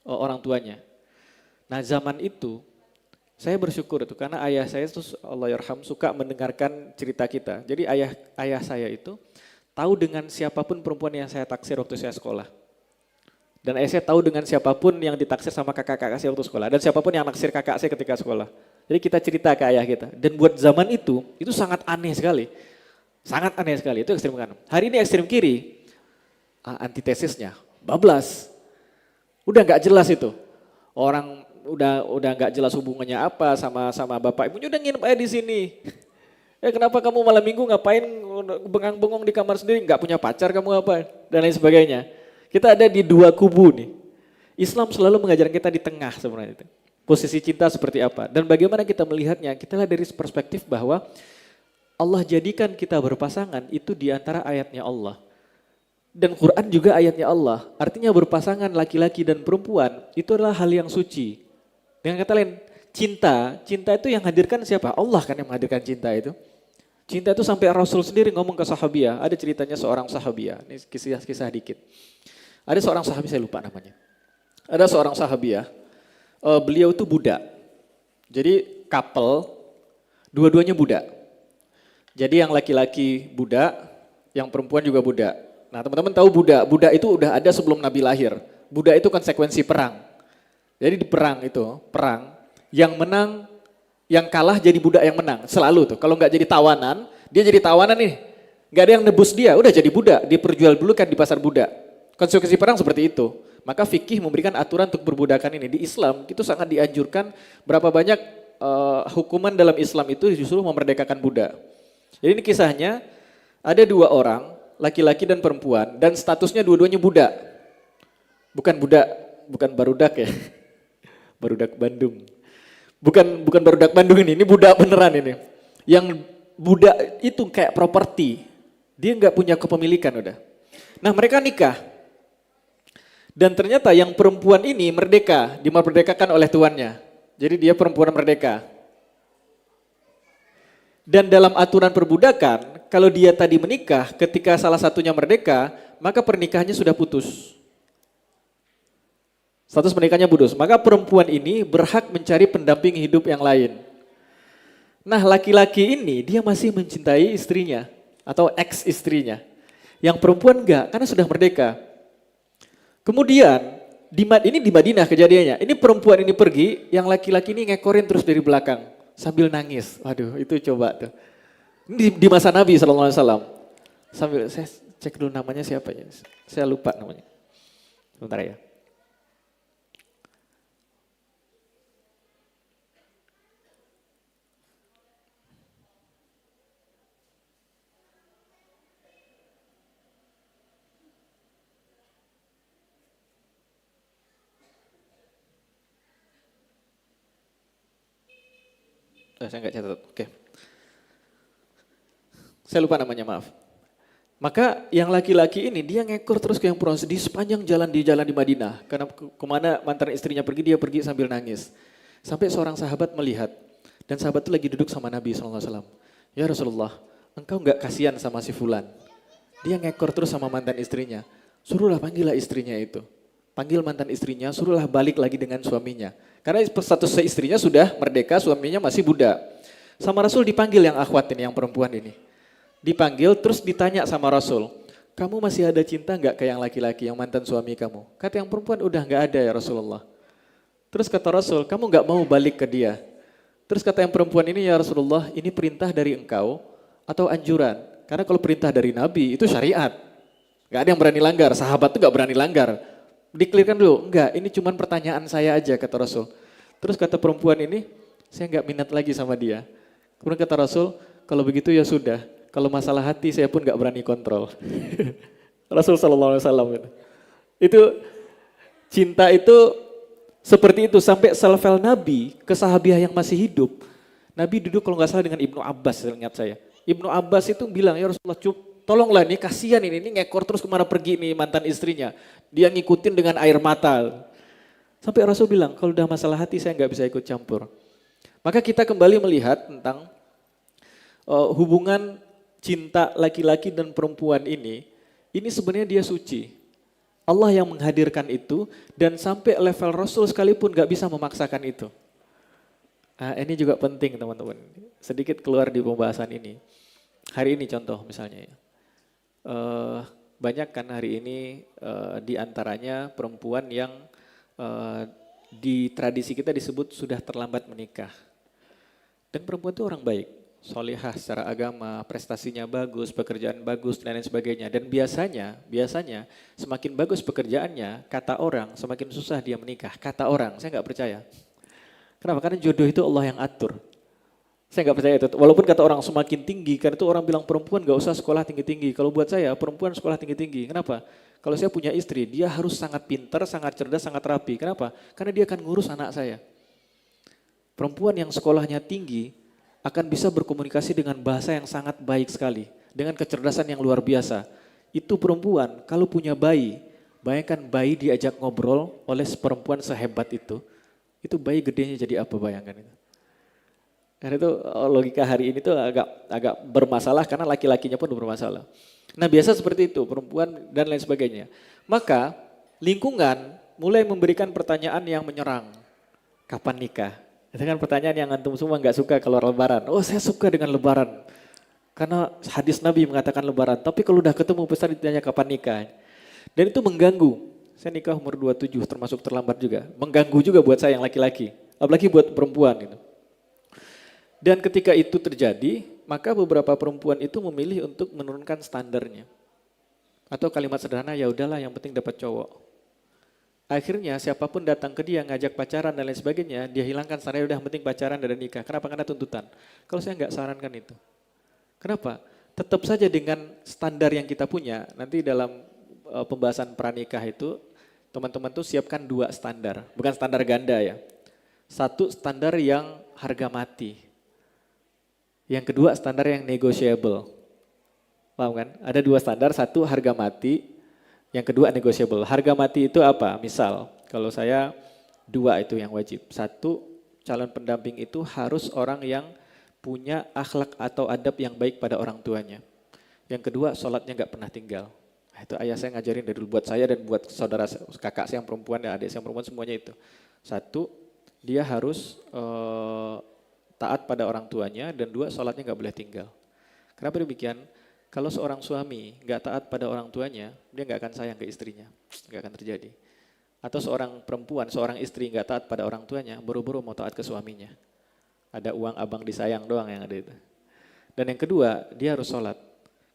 orang tuanya. Nah zaman itu saya bersyukur itu karena ayah saya itu Allahyarham suka mendengarkan cerita kita. Jadi ayah saya itu tahu dengan siapapun perempuan yang saya taksir waktu saya sekolah. Dan ayah saya tahu dengan siapapun yang ditaksir sama kakak-kakak saya waktu sekolah. Dan siapapun yang naksir kakak saya ketika sekolah. Jadi kita cerita ke ayah kita. Dan buat zaman itu sangat aneh sekali. Sangat aneh sekali, itu ekstrem kanan. Hari ini ekstrem kiri, antitesisnya, bablas. Udah nggak jelas itu. Orang udah nggak jelas hubungannya apa sama bapak ibunya udah nginep aja di sini. Kenapa kamu malam minggu ngapain bengang-bengong di kamar sendiri, nggak punya pacar kamu apa, dan lain sebagainya. Kita ada di dua kubu nih. Islam selalu mengajarkan kita di tengah sebenarnya itu. Posisi cinta seperti apa, dan bagaimana kita melihatnya, kita lihat dari perspektif bahwa Allah jadikan kita berpasangan itu di antara ayatnya Allah. Dan Quran juga ayatnya Allah. Artinya berpasangan laki-laki dan perempuan itu adalah hal yang suci. Dengan kata lain, cinta itu yang hadirkan siapa? Allah kan yang menghadirkan cinta itu. Cinta itu sampai Rasul sendiri ngomong ke sahabiah. Ada ceritanya seorang sahabiah, ini kisah dikit. Ada seorang sahabiah, saya lupa namanya. Ada seorang sahabiah, beliau itu budak. Jadi couple, dua-duanya budak. Jadi yang laki-laki budak, yang perempuan juga budak. Nah teman-teman tahu budak itu udah ada sebelum Nabi lahir. Budak itu konsekuensi perang. Jadi di perang, yang menang, yang kalah jadi budak yang menang. Selalu tuh, kalau nggak jadi tawanan, dia jadi tawanan nih. Nggak ada yang nebus dia, udah jadi budak, diperjualbelikan di pasar budak. Konsekuensi perang seperti itu. Maka fikih memberikan aturan untuk perbudakan ini. Di Islam itu sangat dianjurkan, berapa banyak hukuman dalam Islam itu justru memerdekakan budak. Jadi ini kisahnya, ada dua orang, laki-laki dan perempuan, dan statusnya dua-duanya budak. Bukan barudak ya, barudak Bandung. Bukan barudak Bandung ini budak beneran ini. Yang budak itu kayak properti, dia nggak punya kepemilikan udah. Nah mereka nikah. Dan ternyata yang perempuan ini merdeka, dimerdekakan oleh tuannya. Jadi dia perempuan merdeka. Dan dalam aturan perbudakan, kalau dia tadi menikah, ketika salah satunya merdeka, maka pernikahannya sudah putus. Status pernikahannya putus. Maka perempuan ini berhak mencari pendamping hidup yang lain. Nah laki-laki ini dia masih mencintai istrinya atau ex-istrinya. Yang perempuan enggak, karena sudah merdeka. Kemudian, ini di Madinah kejadiannya. Ini perempuan ini pergi, yang laki-laki ini ngekorin terus dari belakang. Sambil nangis, waduh itu coba tuh. Ini di masa Nabi SAW. Sambil, saya cek dulu namanya siapa ya, saya lupa namanya. Sebentar ya. Saya nggak catat, oke. Saya lupa namanya, maaf. Maka yang laki-laki ini dia ngekor terus ke yang perempuan di sepanjang jalan di Madinah. Karena kemana mantan istrinya pergi, dia pergi sambil nangis. Sampai seorang sahabat melihat, dan sahabat itu lagi duduk sama Nabi SAW. Ya Rasulullah, engkau nggak kasihan sama si fulan? Dia ngekor terus sama mantan istrinya. Suruhlah panggillah istrinya itu. Panggil mantan istrinya, suruhlah balik lagi dengan suaminya. Karena status istrinya sudah merdeka, suaminya masih budak. Sama Rasul dipanggil yang akhwat ini, yang perempuan ini. Dipanggil terus ditanya sama Rasul, kamu masih ada cinta nggak ke yang laki-laki, yang mantan suami kamu? Kata yang perempuan, udah nggak ada ya Rasulullah. Terus kata Rasul, kamu nggak mau balik ke dia? Terus kata yang perempuan ini, ya Rasulullah, ini perintah dari engkau atau anjuran? Karena kalau perintah dari Nabi itu syariat. Nggak ada yang berani langgar, sahabat tuh nggak berani langgar. Dikelirkan dulu, enggak, ini cuma pertanyaan saya aja kata Rasul. Terus kata perempuan ini, Saya nggak minat lagi sama dia. Kemudian kata Rasul, kalau begitu ya sudah, kalau masalah hati saya pun nggak berani kontrol. Rasul Sallallahu Alaihi Wasallam itu cinta itu seperti itu sampai selevel Nabi ke sahabiah yang masih hidup. Nabi duduk kalau nggak salah dengan Ibnu Abbas, ingat saya. Ibnu Abbas itu bilang, ya Rasulullah, tolonglah ini kasihan ini ngekor terus kemana pergi nih mantan istrinya. Dia ngikutin dengan air mata. Sampai Rasul bilang, kalau udah masalah hati saya nggak bisa ikut campur. Maka kita kembali melihat tentang hubungan cinta laki-laki dan perempuan ini sebenarnya dia suci. Allah yang menghadirkan itu dan sampai level Rasul sekalipun gak bisa memaksakan itu. Nah, ini juga penting teman-teman. Sedikit keluar di pembahasan ini. Hari ini contoh misalnya ya. Banyak kan hari ini di antaranya perempuan yang di tradisi kita disebut sudah terlambat menikah. Dan perempuan itu orang baik, solihah secara agama, prestasinya bagus, pekerjaan bagus dan lain sebagainya. Dan biasanya semakin bagus pekerjaannya, kata orang semakin susah dia menikah. Kata orang, saya nggak percaya. Kenapa? Karena jodoh itu Allah yang atur. Saya nggak percaya itu. Walaupun kata orang semakin tinggi, karena itu orang bilang perempuan nggak usah sekolah tinggi-tinggi. Kalau buat saya perempuan sekolah tinggi-tinggi. Kenapa? Kalau saya punya istri, dia harus sangat pintar, sangat cerdas, sangat rapi. Kenapa? Karena dia akan ngurus anak saya. Perempuan yang sekolahnya tinggi akan bisa berkomunikasi dengan bahasa yang sangat baik sekali. Dengan kecerdasan yang luar biasa. Itu perempuan kalau punya bayi, bayangkan bayi diajak ngobrol oleh perempuan sehebat itu bayi gedenya jadi apa bayangkan itu. Karena itu logika hari ini tuh agak bermasalah karena laki-lakinya pun bermasalah. Nah biasa seperti itu perempuan dan lain sebagainya. Maka lingkungan mulai memberikan pertanyaan yang menyerang. Kapan nikah? Itu kan pertanyaan yang antum semua nggak suka kalau lebaran. Oh saya suka dengan lebaran. Karena hadis Nabi mengatakan lebaran. Tapi kalau udah ketemu pesan ditanya kapan nikah. Dan itu mengganggu. Saya nikah umur 27 termasuk terlambat juga. Mengganggu juga buat saya yang laki-laki. Apalagi buat perempuan gitu. Dan ketika itu terjadi, maka beberapa perempuan itu memilih untuk menurunkan standarnya. Atau kalimat sederhana, ya udahlah yang penting dapat cowok. Akhirnya siapapun datang ke dia ngajak pacaran dan lain sebagainya, dia hilangkan standar udah penting pacaran dan nikah. Kenapa? Karena tuntutan. Kalau saya nggak sarankan itu. Kenapa? Tetap saja dengan standar yang kita punya, nanti dalam pembahasan pranikah itu, teman-teman tuh siapkan 2 standar. Bukan standar ganda ya. 1 standar yang harga mati. Yang kedua standar yang negotiable. Paham kan? Ada 2 standar, 1 harga mati, yang kedua negotiable. Harga mati itu apa? Misal, kalau saya 2 itu yang wajib. 1, calon pendamping itu harus orang yang punya akhlak atau adab yang baik pada orang tuanya. Yang kedua, sholatnya nggak pernah tinggal. Nah, itu ayah saya ngajarin dari dulu buat saya dan buat saudara kakak saya yang perempuan dan adik saya yang perempuan semuanya itu. 1, dia harus taat pada orang tuanya dan 2, sholatnya nggak boleh tinggal. Kenapa demikian? Kalau seorang suami nggak taat pada orang tuanya, dia nggak akan sayang ke istrinya, nggak akan terjadi. Atau seorang perempuan, seorang istri nggak taat pada orang tuanya, buru-buru mau taat ke suaminya. Ada uang abang disayang doang yang ada itu. Dan yang kedua, dia harus sholat.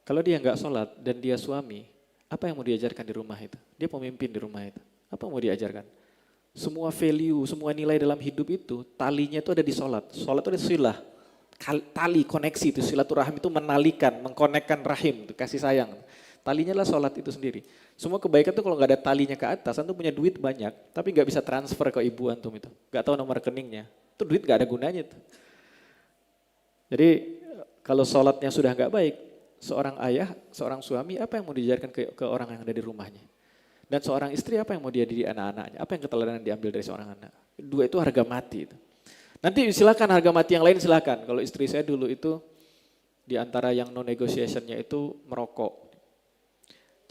Kalau dia nggak sholat dan dia suami, apa yang mau diajarkan di rumah itu? Dia pemimpin di rumah itu. Apa yang mau diajarkan? Semua value, semua nilai dalam hidup itu, talinya itu ada di sholat. Sholat itu ada silah. Tali koneksi itu silaturahim itu menalikan, mengkonekkan rahim, itu kasih sayang. Talinya lah sholat itu sendiri. Semua kebaikan tuh kalau nggak ada talinya ke atas, antum punya duit banyak, tapi nggak bisa transfer ke ibu antum itu, nggak tahu nomor rekeningnya, itu duit nggak ada gunanya itu. Jadi kalau sholatnya sudah nggak baik, seorang ayah, seorang suami apa yang mau diajarkan ke orang yang ada di rumahnya? Dan seorang istri apa yang mau dia didik anak-anaknya? Apa yang keteladanan diambil dari seorang anak? 2 itu harga mati itu. Nanti silakan harga mati yang lain silakan. Kalau istri saya dulu itu di antara yang non negotiationnya itu merokok.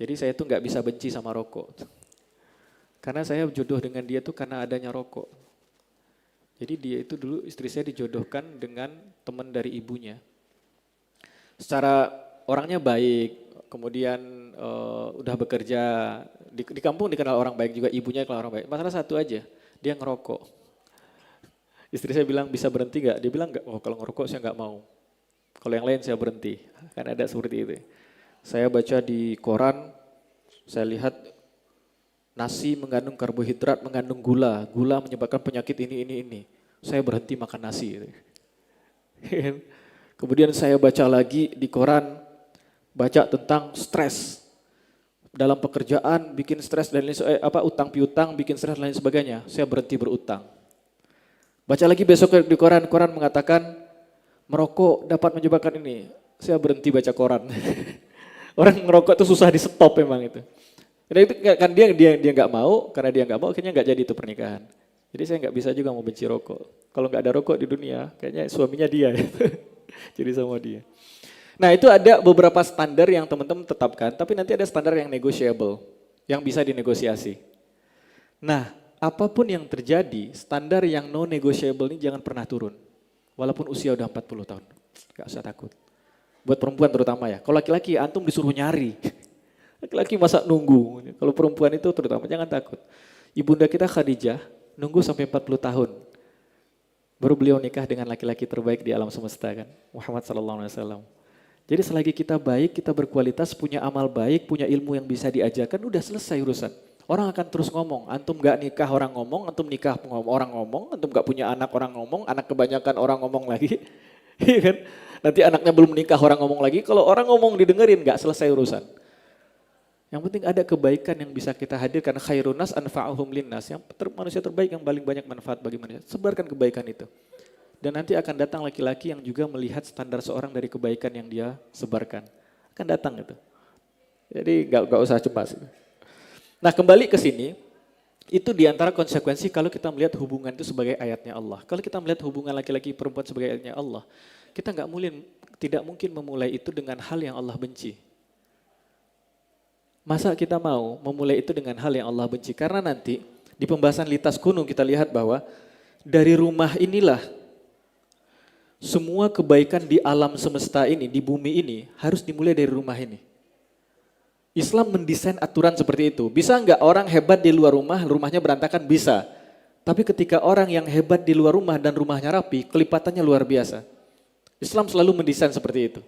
Jadi saya tuh nggak bisa benci sama rokok. Karena saya jodoh dengan dia tuh karena adanya rokok. Jadi dia itu dulu istri saya dijodohkan dengan teman dari ibunya. Secara orangnya baik, kemudian udah bekerja di kampung dikenal orang baik juga, ibunya dikenal orang baik. Masalah satu aja, dia ngerokok. Istri saya bilang bisa berhenti gak? Dia bilang enggak, oh kalau ngerokok saya enggak mau. Kalau yang lain saya berhenti, kan ada seperti itu. Saya baca di koran, saya lihat nasi mengandung karbohidrat, mengandung gula. Gula menyebabkan penyakit ini. saya berhenti makan nasi. Kemudian saya baca lagi di koran, baca tentang stres. Dalam pekerjaan bikin stres dan lain utang piutang bikin stres dan lain sebagainya. Saya berhenti berutang. Baca lagi besok di koran mengatakan merokok dapat menyebabkan ini. Saya berhenti baca koran. Orang ngerokok itu susah di stop memang itu. Karena itu kan dia nggak mau, karena dia nggak mau akhirnya nggak jadi itu pernikahan. Jadi saya nggak bisa juga mau benci rokok. Kalau nggak ada rokok di dunia, kayaknya suaminya dia. Jadi sama dia. Nah itu ada beberapa standar yang teman-teman tetapkan, tapi nanti ada standar yang negotiable, yang bisa dinegosiasi. Nah apapun yang terjadi, standar yang non-negotiable ini jangan pernah turun. Walaupun usia udah 40 tahun, gak usah takut. Buat perempuan terutama ya, kalau laki-laki antum disuruh nyari. Laki-laki masa nunggu, kalau perempuan itu terutama jangan takut. Ibunda kita Khadijah nunggu sampai 40 tahun. Baru beliau nikah dengan laki-laki terbaik di alam semesta kan, Muhammad SAW. Jadi selagi kita baik, kita berkualitas, punya amal baik, punya ilmu yang bisa diajarkan, udah selesai urusan. Orang akan terus ngomong, antum gak nikah orang ngomong, antum nikah orang ngomong, antum gak punya anak orang ngomong, anak kebanyakan orang ngomong lagi. Kan? Nanti anaknya belum nikah orang ngomong lagi, kalau orang ngomong didengerin gak selesai urusan. Yang penting ada kebaikan yang bisa kita hadirkan, khairun nas anfa'uhum linnas, yang manusia terbaik yang paling banyak manfaat bagi manusia. Sebarkan kebaikan itu. Dan nanti akan datang laki-laki yang juga melihat standar seorang dari kebaikan yang dia sebarkan. Akan datang itu. Jadi gak usah cemas. Nah kembali ke sini, itu diantara konsekuensi kalau kita melihat hubungan itu sebagai ayatnya Allah. Kalau kita melihat hubungan laki-laki perempuan sebagai ayatnya Allah, kita tidak mungkin memulai itu dengan hal yang Allah benci. Masa kita mau memulai itu dengan hal yang Allah benci? Karena nanti di pembahasan litas gunung kita lihat bahwa dari rumah inilah semua kebaikan di alam semesta ini, di bumi ini harus dimulai dari rumah ini. Islam mendesain aturan seperti itu. Bisa enggak orang hebat di luar rumah, rumahnya berantakan? Bisa. Tapi ketika orang yang hebat di luar rumah dan rumahnya rapi, kelipatannya luar biasa. Islam selalu mendesain seperti itu.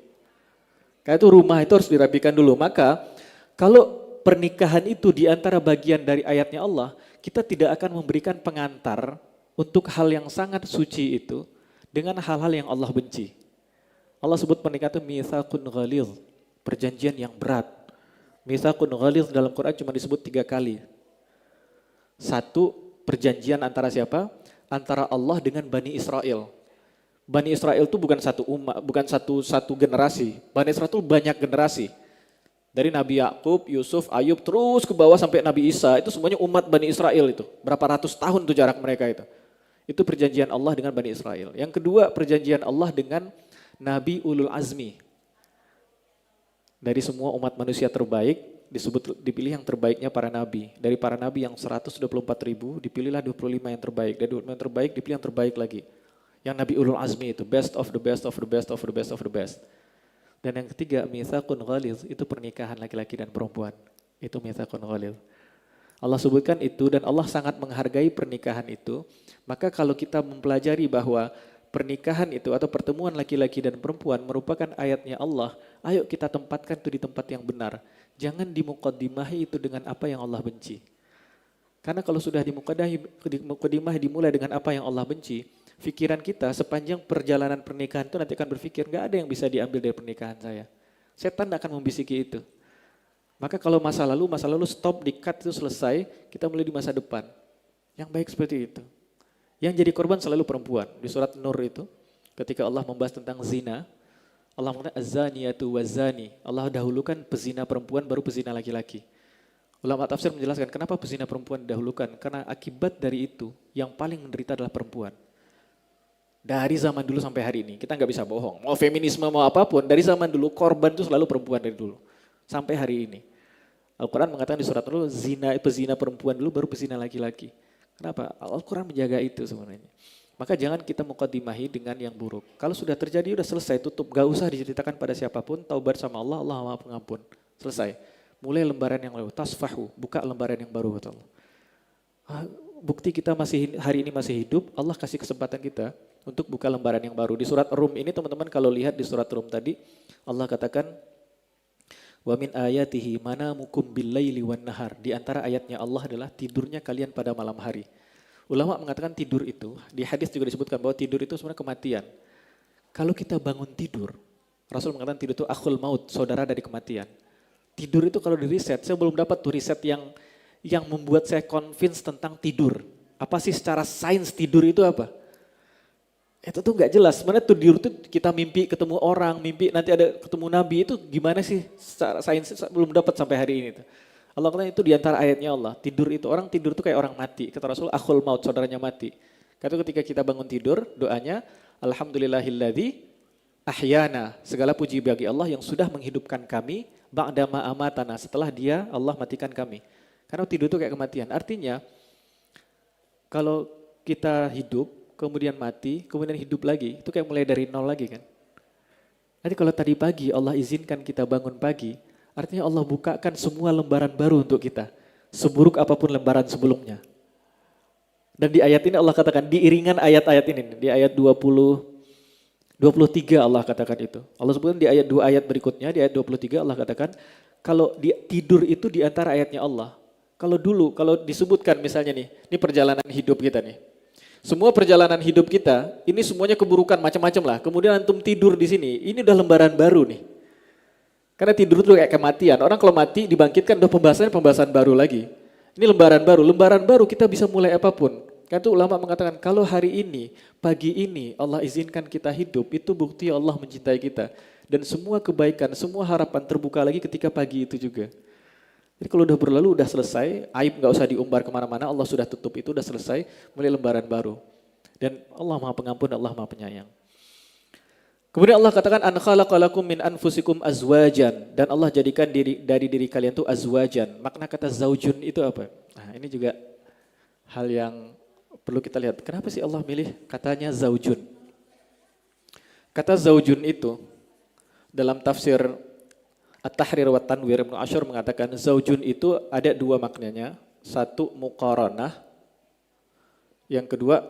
Karena itu rumah itu harus dirapikan dulu. Maka kalau pernikahan itu di antara bagian dari ayatnya Allah, kita tidak akan memberikan pengantar untuk hal yang sangat suci itu dengan hal-hal yang Allah benci. Allah sebut pernikahan itu mitsaqun ghalidh, perjanjian yang berat. Mitsaqun ghalidh dalam Quran cuma disebut 3 kali. Satu, perjanjian antara siapa? Antara Allah dengan Bani Israel. Bani Israel itu bukan satu umat, bukan satu generasi. Bani Israel itu banyak generasi. Dari Nabi Yakub, Yusuf, Ayub, terus ke bawah sampai Nabi Isa, itu semuanya umat Bani Israel itu. Berapa ratus tahun itu jarak mereka itu. Itu perjanjian Allah dengan Bani Israel. Yang kedua, perjanjian Allah dengan Nabi Ulul Azmi. Dari semua umat manusia terbaik, dipilih yang terbaiknya para nabi. Dari para nabi yang 124.000, dipilihlah 25 yang terbaik. Dari 25 yang terbaik, dipilih yang terbaik lagi. Yang Nabi Ulul Azmi itu, best of the best of the best of the best of the best. Dan yang ketiga, mitsaqun ghalidh, itu pernikahan laki-laki dan perempuan. Itu mitsaqun ghalidh. Allah sebutkan itu dan Allah sangat menghargai pernikahan itu. Maka kalau kita mempelajari bahwa pernikahan itu atau pertemuan laki-laki dan perempuan merupakan ayatnya Allah, ayo kita tempatkan itu di tempat yang benar. Jangan dimuqaddimahi itu dengan apa yang Allah benci. Karena kalau sudah dimuqaddimah dimulai dengan apa yang Allah benci, pikiran kita sepanjang perjalanan pernikahan itu nanti akan berpikir, gak ada yang bisa diambil dari pernikahan saya. Setan akan membisiki itu. Maka kalau masa lalu stop, di-cut itu selesai, kita mulai di masa depan. Yang baik seperti itu. Yang jadi korban selalu perempuan. Di surat Nur itu, ketika Allah membahas tentang zina, Allah mengatakan az-zaniyatu waz-zani. Allah dahulukan pezina perempuan baru pezina laki-laki. Ulama tafsir menjelaskan kenapa pezina perempuan didahulukan. Karena akibat dari itu, yang paling menderita adalah perempuan. Dari zaman dulu sampai hari ini, kita nggak bisa bohong. Mau feminisme, mau apapun, dari zaman dulu korban itu selalu perempuan dari dulu. Sampai hari ini. Al-Quran mengatakan di surat Nur, pezina perempuan dulu baru pezina laki-laki. Kenapa? Al-Quran menjaga itu sebenarnya. Maka jangan kita muqaddimahi dengan yang buruk. Kalau sudah terjadi, udah selesai, tutup. Gak usah diceritakan pada siapapun, taubat sama Allah, Allah Maha Pengampun. Selesai. Mulai lembaran yang lalu, tasfahu, buka lembaran yang baru. Kata Allah. Bukti kita hari ini masih hidup, Allah kasih kesempatan kita untuk buka lembaran yang baru. Di surat Rum ini teman-teman kalau lihat di surat Rum tadi, Allah katakan, wa min ayatihi manamukum bil laili wan nahar. Di antara ayatnya Allah adalah tidurnya kalian pada malam hari. Ulama mengatakan tidur itu, di hadis juga disebutkan bahwa tidur itu sebenarnya kematian. Kalau kita bangun tidur, Rasul mengatakan tidur itu akhul maut, saudara dari kematian. Tidur itu kalau di riset, saya belum dapat tuh riset yang membuat saya convince tentang tidur. Apa sih secara sains tidur itu apa? Itu tuh nggak jelas. Sebenarnya tidur itu kita mimpi ketemu orang, mimpi nanti ada ketemu nabi, itu gimana sih secara sains belum dapat sampai hari ini tuh. Allah kata itu diantara ayatnya Allah. Tidur itu, orang tidur itu kayak orang mati. Kata Rasul, akhul maut, saudaranya mati. Kata ketika kita bangun tidur, doanya, alhamdulillahilladzi ahyana. Segala puji bagi Allah yang sudah menghidupkan kami, ba'dama amatana, setelah dia Allah matikan kami. Karena tidur itu kayak kematian. Artinya, kalau kita hidup, kemudian mati, kemudian hidup lagi, itu kayak mulai dari nol lagi kan. Nanti kalau tadi pagi Allah izinkan kita bangun pagi, artinya Allah bukakan semua lembaran baru untuk kita. Seburuk apapun lembaran sebelumnya. Dan di ayat ini Allah katakan, di iringan ayat-ayat ini, di ayat 23 Allah katakan itu. Allah sebutkan di ayat 2 ayat berikutnya, di ayat 23 Allah katakan, kalau tidur itu di antara ayatnya Allah. Kalau dulu, kalau disebutkan misalnya nih, ini perjalanan hidup kita nih. Semua perjalanan hidup kita, ini semuanya keburukan macam-macam lah. Kemudian antum tidur di sini, ini udah lembaran baru nih. Karena tidur itu kayak kematian. Orang kalau mati dibangkitkan udah pembahasan baru lagi. Ini lembaran baru kita bisa mulai apapun. Karena itu ulama mengatakan kalau hari ini, pagi ini Allah izinkan kita hidup, itu bukti Allah mencintai kita. Dan semua kebaikan, semua harapan terbuka lagi ketika pagi itu juga. Jadi kalau udah berlalu, udah selesai, aib gak usah diumbar kemana-mana, Allah sudah tutup itu, udah selesai, mulai lembaran baru. Dan Allah Maha Pengampun, Allah Maha Penyayang. Kemudian Allah katakan an khalaqalakum min anfusikum azwajan, dan Allah jadikan dari diri kalian itu azwajan. Makna kata zaujun itu apa? Nah, ini juga hal yang perlu kita lihat. Kenapa sih Allah milih katanya zaujun? Kata zaujun itu dalam tafsir At-Tahrir wa Tanwir Ibnu Asyur mengatakan zaujun itu ada dua maknanya. Satu muqaranah, yang kedua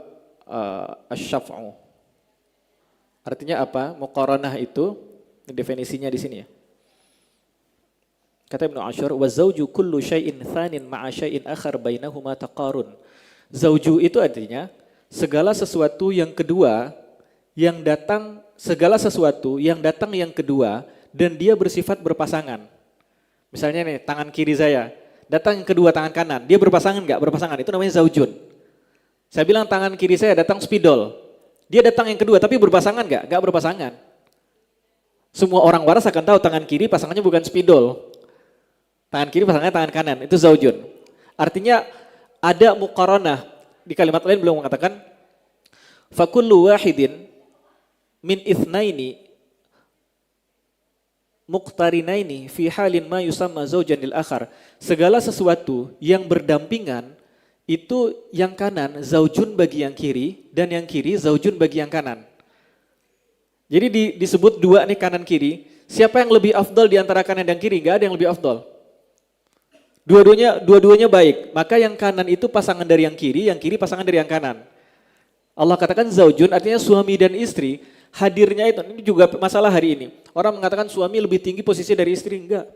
asyaf'u. Artinya apa? Muqaranah itu definisinya di sini ya. Kata Ibnu Asyur, wa zauju kullu syai'in thanin ma'a syai'in akhar bainahuma taqarun. Zauju itu artinya segala sesuatu yang kedua yang datang, segala sesuatu yang datang yang kedua dan dia bersifat berpasangan. Misalnya nih, tangan kiri saya, datang yang kedua tangan kanan, dia berpasangan enggak? Berpasangan, itu namanya zaujun. Saya bilang tangan kiri saya datang spidol. Dia datang yang kedua, tapi berpasangan enggak? Enggak berpasangan. Semua orang waras akan tahu tangan kiri pasangannya bukan spidol. Tangan kiri pasangannya tangan kanan, itu zaujun. Artinya ada muqaranah. Di kalimat lain beliau mengatakan, fakullu wahidin min ithnaini muqtarinaini fi halin ma yusamma zaujan lil akhar. Segala sesuatu yang berdampingan, itu yang kanan zaujun bagi yang kiri dan yang kiri zaujun bagi yang kanan. Jadi disebut dua nih kanan kiri. Siapa yang lebih afdal di antara kanan dan kiri? Enggak ada yang lebih afdal. Dua-duanya baik. Maka yang kanan itu pasangan dari yang kiri pasangan dari yang kanan. Allah katakan zaujun artinya suami dan istri. Hadirnya itu, ini juga masalah hari ini. Orang mengatakan suami lebih tinggi posisi dari istri. Enggak.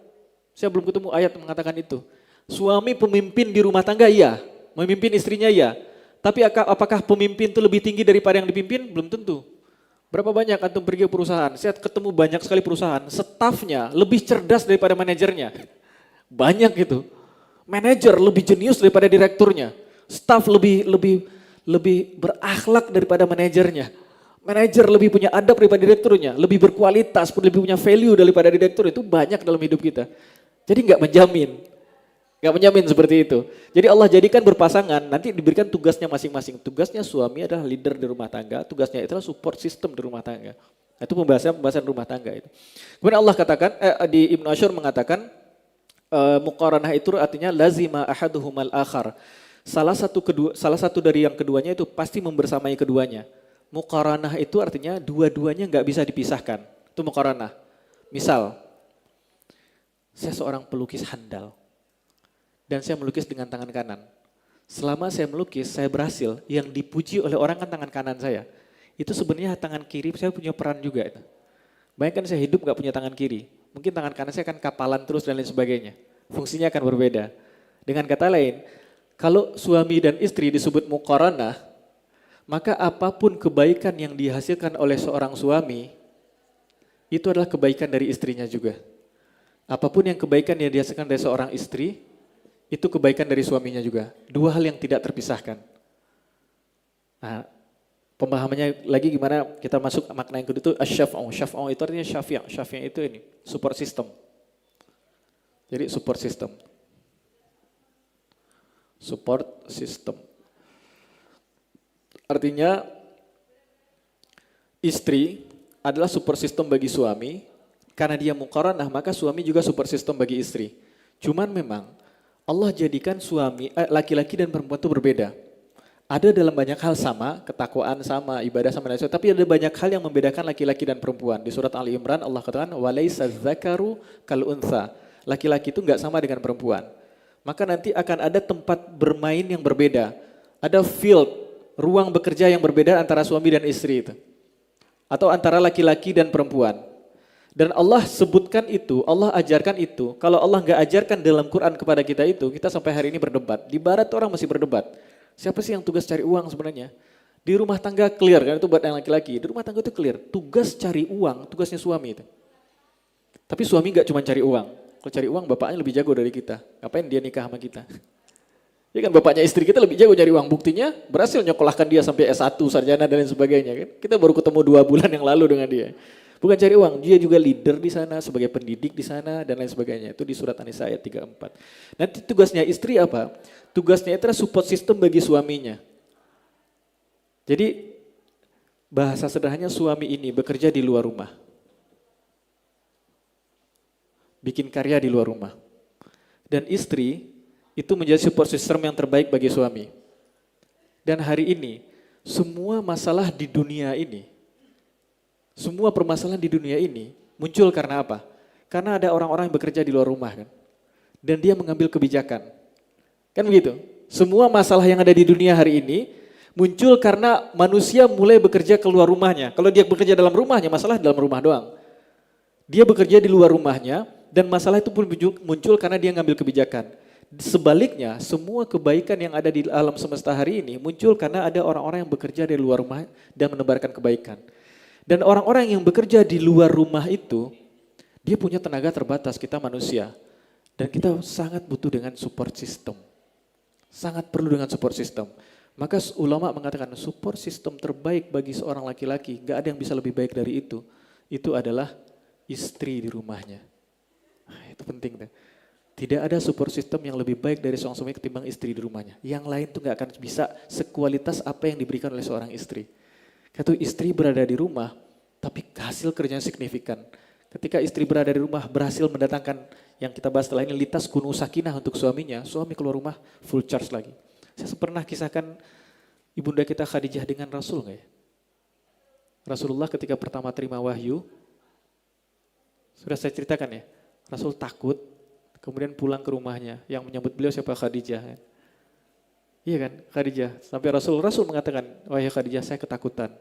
Saya belum ketemu ayat yang mengatakan itu. Suami pemimpin di rumah tangga iya. Memimpin istrinya ya, tapi apakah pemimpin itu lebih tinggi daripada yang dipimpin? Belum tentu. Berapa banyak antum pergi ke perusahaan, saya ketemu banyak sekali perusahaan, stafnya lebih cerdas daripada manajernya. Banyak gitu. Manajer lebih jenius daripada direkturnya. Staf lebih berakhlak daripada manajernya. Manajer lebih punya adab daripada direkturnya, lebih berkualitas, lebih punya value daripada direktur. Itu banyak dalam hidup kita. Jadi nggak menjamin. Gak menjamin seperti itu. Jadi Allah jadikan berpasangan, nanti diberikan tugasnya masing-masing. Tugasnya suami adalah leader di rumah tangga, tugasnya itulah support system di rumah tangga. Itu pembahasan rumah tangga itu. Kemudian Allah katakan, di Ibnu Asyur mengatakan, muqaranah itu artinya lazima ahaduhumal akhar. Salah satu dari yang keduanya itu pasti membersamai keduanya. Muqaranah itu artinya dua-duanya gak bisa dipisahkan. Itu muqaranah. Misal, saya seorang pelukis handal. Dan saya melukis dengan tangan kanan. Selama saya melukis, saya berhasil. Yang dipuji oleh orang kan tangan kanan saya. Itu sebenarnya tangan kiri saya punya peran juga. Itu. Bayangkan saya hidup gak punya tangan kiri. Mungkin tangan kanan saya akan kapalan terus dan lain sebagainya. Fungsinya akan berbeda. Dengan kata lain, Kalau suami dan istri disebut muqaranah, maka apapun kebaikan yang dihasilkan oleh seorang suami, itu adalah kebaikan dari istrinya juga. Apapun yang kebaikan yang dihasilkan dari seorang istri, itu kebaikan dari suaminya juga. Dua hal yang tidak terpisahkan. Nah, pemahamannya lagi gimana kita masuk makna yang kedua itu asyaf'u. Syaf'u itu artinya syafi'. Syafi' itu ini, support system. Jadi support system. Support system. Artinya istri adalah support system bagi suami, karena dia muqaranah maka suami juga support system bagi istri. Cuman memang Allah jadikan suami, laki-laki dan perempuan itu berbeda. Ada dalam banyak hal sama, ketakwaan sama, ibadah sama, tapi ada banyak hal yang membedakan laki-laki dan perempuan. Di surat Ali Imran Allah katakan walaysa dzakaru kal untha. Laki-laki itu enggak sama dengan perempuan. Maka nanti akan ada tempat bermain yang berbeda. Ada field, ruang bekerja yang berbeda antara suami dan istri itu. Atau antara laki-laki dan perempuan. Dan Allah sebutkan itu, Allah ajarkan itu. Kalau Allah nggak ajarkan dalam Quran kepada kita itu, kita sampai hari ini berdebat. Di barat orang masih berdebat. Siapa sih yang tugas cari uang sebenarnya? Di rumah tangga clear, kan itu buat yang laki-laki. Di rumah tangga itu clear, tugas cari uang, tugasnya suami itu. Tapi suami nggak cuma cari uang. Kalau cari uang bapaknya lebih jago dari kita. Ngapain dia nikah sama kita? Ya kan bapaknya istri kita lebih jago nyari uang. Buktinya berhasil nyekolahkan dia sampai S1, sarjana dan lain sebagainya. Kan? Kita baru ketemu 2 bulan yang lalu dengan dia. Bukan cari uang, dia juga leader di sana, sebagai pendidik di sana dan lain sebagainya. Itu di surat An-Nisa ayat 34. Nanti tugasnya istri apa? Tugasnya itu adalah support system bagi suaminya. Jadi bahasa sederhananya suami ini bekerja di luar rumah. Bikin karya di luar rumah. Dan istri itu menjadi support system yang terbaik bagi suami. Dan hari ini, semua masalah di dunia ini, semua permasalahan di dunia ini muncul karena apa? Karena ada orang-orang yang bekerja di luar rumah kan. Dan dia mengambil kebijakan. Kan begitu? Semua masalah yang ada di dunia hari ini muncul karena manusia mulai bekerja keluar rumahnya. Kalau dia bekerja dalam rumahnya, masalah dalam rumah doang. Dia bekerja di luar rumahnya dan masalah itu pun muncul karena dia ngambil kebijakan. Sebaliknya, semua kebaikan yang ada di alam semesta hari ini muncul karena ada orang-orang yang bekerja di luar rumah dan menebarkan kebaikan. Dan orang-orang yang bekerja di luar rumah itu, dia punya tenaga terbatas, kita manusia. Dan kita sangat butuh dengan support system. Sangat perlu dengan support system. Maka ulama mengatakan support system terbaik bagi seorang laki-laki, gak ada yang bisa lebih baik dari itu. Itu adalah istri di rumahnya. Nah, itu penting deh. Tidak ada support system yang lebih baik dari seorang suami ketimbang istri di rumahnya. Yang lain tuh gak akan bisa sekualitas apa yang diberikan oleh seorang istri. Kata istri berada di rumah, tapi hasil kerjanya signifikan. Ketika istri berada di rumah berhasil mendatangkan yang kita bahas setelah ini litas kunu sakinah untuk suaminya, suami keluar rumah full charge lagi. Saya pernah kisahkan ibunda kita Khadijah dengan Rasul nggak ya? Rasulullah ketika pertama terima wahyu, sudah saya ceritakan ya, Rasul takut, kemudian pulang ke rumahnya, yang menyambut beliau siapa? Khadijah. Kan? Iya kan, Khadijah. Sampai Rasul mengatakan, wahai Khadijah saya ketakutan.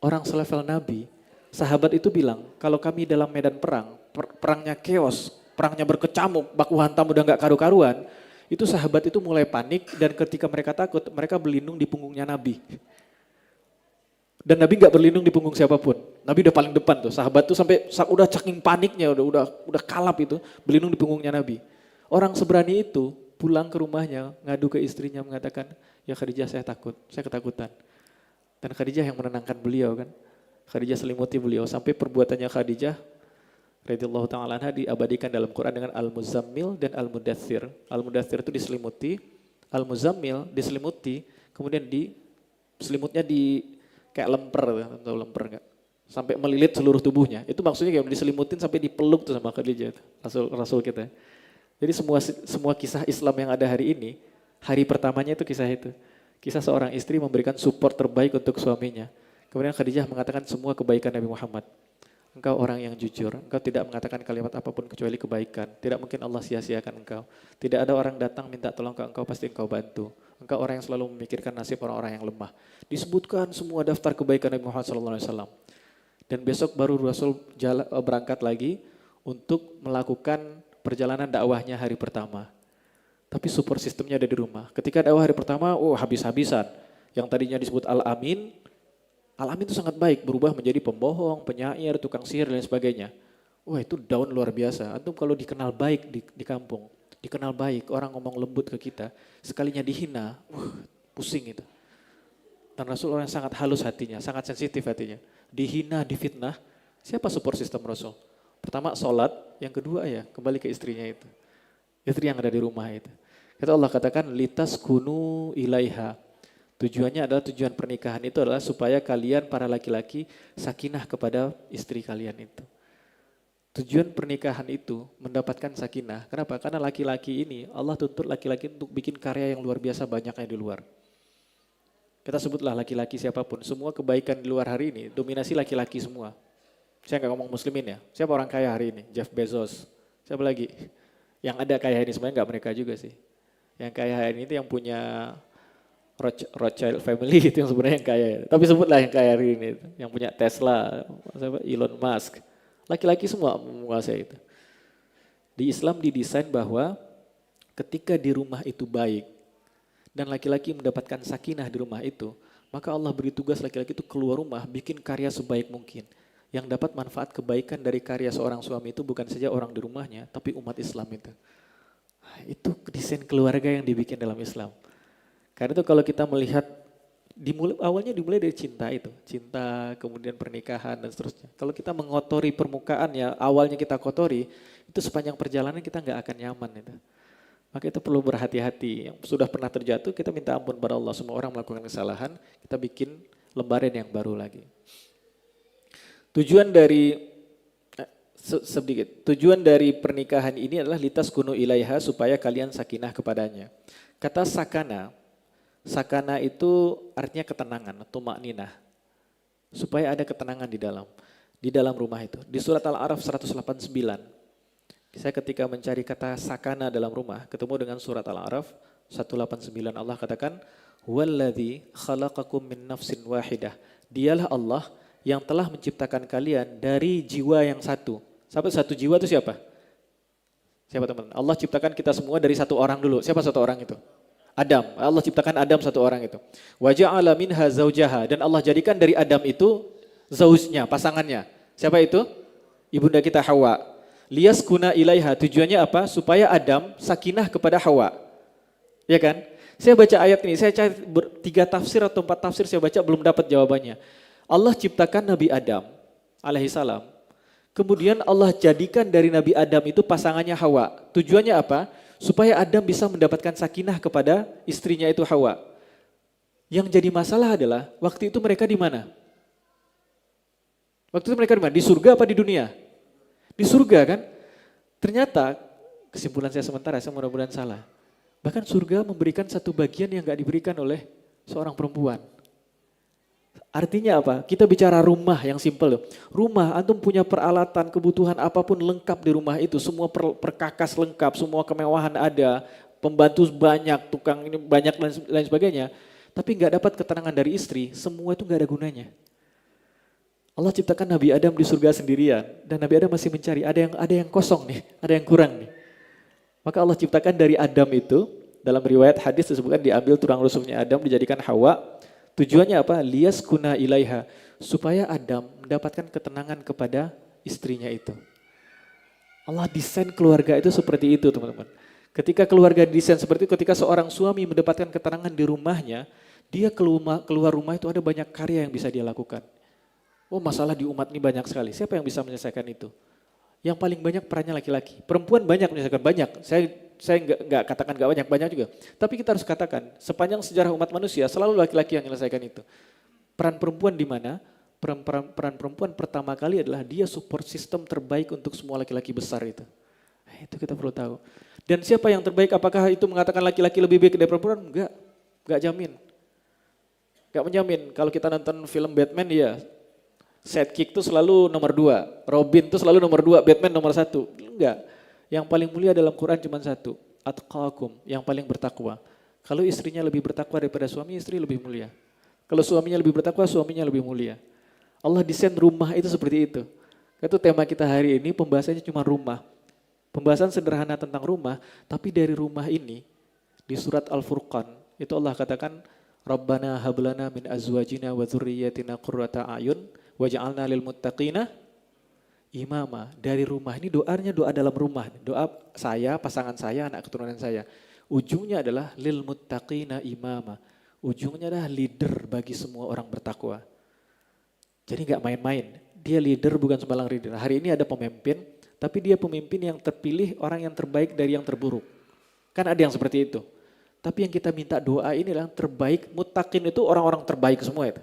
Orang selevel Nabi, sahabat itu bilang, kalau kami dalam medan perang, perangnya chaos, perangnya berkecamuk, baku hantam udah gak karu-karuan, itu sahabat itu mulai panik dan ketika mereka takut, mereka berlindung di punggungnya Nabi. Dan Nabi gak berlindung di punggung siapapun. Nabi udah paling depan tuh, sahabat tuh sampai udah saking paniknya, udah kalap itu, berlindung di punggungnya Nabi. Orang seberani itu pulang ke rumahnya, ngadu ke istrinya mengatakan, ya Khadijah saya takut, saya ketakutan. Dan Khadijah yang menenangkan beliau kan. Khadijah selimuti beliau sampai perbuatannya Khadijah radhiyallahu ta'ala anha diabadikan dalam Quran dengan Al-Muzammil dan Al-Mudaththir. Al-Mudaththir itu diselimuti, Al-Muzammil diselimuti, kemudian selimutnya kayak lemper, tahu lemper enggak? Sampai melilit seluruh tubuhnya. Itu maksudnya kayak diselimutin sampai dipeluk tuh sama Khadijah, Rasul kita. Jadi semua kisah Islam yang ada hari ini, hari pertamanya itu kisah itu. Kisah seorang istri memberikan support terbaik untuk suaminya. Kemudian Khadijah mengatakan semua kebaikan Nabi Muhammad. Engkau orang yang jujur, engkau tidak mengatakan kalimat apapun kecuali kebaikan. Tidak mungkin Allah sia-siakan engkau. Tidak ada orang datang minta tolong ke engkau, pasti engkau bantu. Engkau orang yang selalu memikirkan nasib orang-orang yang lemah. Disebutkan semua daftar kebaikan Nabi Muhammad SAW. Dan besok baru Rasul berangkat lagi untuk melakukan perjalanan dakwahnya hari pertama. Tapi support sistemnya ada di rumah. Ketika dakwah hari pertama, habis-habisan. Yang tadinya disebut Al-Amin itu sangat baik, berubah menjadi pembohong, penyair, tukang sihir dan sebagainya. Wah itu down luar biasa. Antum kalau dikenal baik di kampung, dikenal baik, orang ngomong lembut ke kita, sekalinya dihina, pusing itu. Dan Rasul orang yang sangat halus hatinya, sangat sensitif hatinya. Dihina, difitnah, siapa support sistem Rasul? Pertama sholat, yang kedua ya kembali ke istrinya itu. Istri yang ada di rumah itu. Kata Allah katakan litas kunu ilaiha. Tujuannya adalah tujuan pernikahan itu adalah supaya kalian para laki-laki sakinah kepada istri kalian itu. Tujuan pernikahan itu mendapatkan sakinah. Kenapa? Karena laki-laki ini Allah tuntut laki-laki untuk bikin karya yang luar biasa banyaknya di luar. Kita sebutlah laki-laki siapapun, semua kebaikan di luar hari ini dominasi laki-laki semua. Saya nggak ngomong muslimin ya. Siapa orang kaya hari ini? Jeff Bezos. Siapa lagi? Yang ada kaya ini sebenarnya nggak mereka juga sih. Yang kaya hari ini itu yang punya Rothschild family itu yang sebenarnya yang kaya. Tapi sebutlah yang kaya hari ini, yang punya Tesla, Elon Musk. Laki-laki semua menguasai itu. Di Islam didesain bahwa ketika di rumah itu baik dan laki-laki mendapatkan sakinah di rumah itu, maka Allah beri tugas laki-laki itu keluar rumah bikin karya sebaik mungkin. Yang dapat manfaat kebaikan dari karya seorang suami itu bukan saja orang di rumahnya, tapi umat Islam itu. Itu desain keluarga yang dibikin dalam Islam. Karena itu kalau kita melihat awalnya dimulai dari cinta itu, cinta kemudian pernikahan dan seterusnya. Kalau kita mengotori permukaan ya, awalnya kita kotori, itu sepanjang perjalanan kita nggak akan nyaman itu. Maka itu perlu berhati-hati. Yang sudah pernah terjatuh kita minta ampun pada Allah. Semua orang melakukan kesalahan, kita bikin lembaran yang baru lagi. Tujuan dari pernikahan ini adalah litas kunu ilaiha supaya kalian sakinah kepadanya. Kata sakana itu artinya ketenangan, tumakninah. Supaya ada ketenangan di dalam rumah itu. Di surat Al-A'raf 189. Saya ketika mencari kata sakana dalam rumah, ketemu dengan surat Al-A'raf 189. Allah katakan, "Huwallazi khalaqakum min nafsin wahidah." Dialah Allah yang telah menciptakan kalian dari jiwa yang satu. Sampai satu jiwa itu siapa? Siapa teman-teman? Allah ciptakan kita semua dari satu orang dulu. Siapa satu orang itu? Adam. Allah ciptakan Adam satu orang itu. Wa ja'ala minha zaujaha, dan Allah jadikan dari Adam itu zaujnya, pasangannya. Siapa itu? Ibunda kita Hawa. Liyaskuna ilaiha, tujuannya apa? Supaya Adam sakinah kepada Hawa. Ya kan? Saya baca ayat ini, saya cari 3 tafsir atau 4 tafsir saya baca belum dapat jawabannya. Allah ciptakan Nabi Adam alaihissalam. Kemudian Allah jadikan dari Nabi Adam itu pasangannya Hawa. Tujuannya apa? Supaya Adam bisa mendapatkan sakinah kepada istrinya itu Hawa. Yang jadi masalah adalah waktu itu mereka di mana? Waktu itu mereka di mana? Di surga apa di dunia? Di surga kan? Ternyata kesimpulan saya sementara, saya mudah-mudahan salah. Bahkan surga memberikan satu bagian yang gak diberikan oleh seorang perempuan. Artinya apa? Kita bicara rumah yang simpel loh. Rumah, antum punya peralatan, kebutuhan apapun lengkap di rumah itu. Semua perkakas lengkap, semua kemewahan ada. Pembantu banyak, tukang ini banyak dan lain sebagainya. Tapi nggak dapat ketenangan dari istri, semua itu nggak ada gunanya. Allah ciptakan Nabi Adam di surga sendirian. Dan Nabi Adam masih mencari, ada yang kosong nih, ada yang kurang nih. Maka Allah ciptakan dari Adam itu, dalam riwayat hadis disebutkan diambil tulang rusuknya Adam, dijadikan Hawa. Tujuannya apa? Liyaskuna ilaiha, supaya Adam mendapatkan ketenangan kepada istrinya itu. Allah desain keluarga itu seperti itu teman-teman. Ketika keluarga desain seperti itu, ketika seorang suami mendapatkan ketenangan di rumahnya, dia keluar rumah itu ada banyak karya yang bisa dia lakukan. Oh masalah di umat ini banyak sekali, siapa yang bisa menyelesaikan itu? Yang paling banyak perannya laki-laki. Perempuan banyak menyelesaikan, banyak. Saya nggak katakan nggak banyak juga. Tapi kita harus katakan sepanjang sejarah umat manusia selalu laki-laki yang menyelesaikan itu. Peran perempuan di mana? Peran perempuan pertama kali adalah dia support system terbaik untuk semua laki-laki besar itu. Itu kita perlu tahu. Dan siapa yang terbaik? Apakah itu mengatakan laki-laki lebih baik dari perempuan? Enggak jamin. Enggak menjamin. Kalau kita nonton film Batman ya, sidekick itu selalu nomor 2, Robin itu selalu nomor 2, Batman nomor 1. Enggak. Yang paling mulia dalam Quran cuma satu, atqakum, yang paling bertakwa. Kalau istrinya lebih bertakwa daripada suami, istri lebih mulia. Kalau suaminya lebih bertakwa, suaminya lebih mulia. Allah desain rumah itu seperti itu. Itu tema kita hari ini, pembahasannya cuma rumah. Pembahasan sederhana tentang rumah, tapi dari rumah ini Di surat Al-Furqan itu Allah katakan Rabbana hablana min azwajina wa dzurriyyatina qurrata a'yun waj'alna lil muttaqina imama. Dari rumah ini doanya doa dalam rumah. Doa saya, pasangan saya, anak keturunan saya. Ujungnya adalah lil muttaqina imama. Ujungnya adalah leader bagi semua orang bertakwa. Jadi nggak main-main. Dia leader bukan sembarang leader. Hari ini ada pemimpin, tapi dia pemimpin yang terpilih orang yang terbaik dari yang terburuk. Kan ada yang seperti itu. Tapi yang kita minta doa ini adalah yang terbaik. Muttaqin itu orang-orang terbaik semua itu.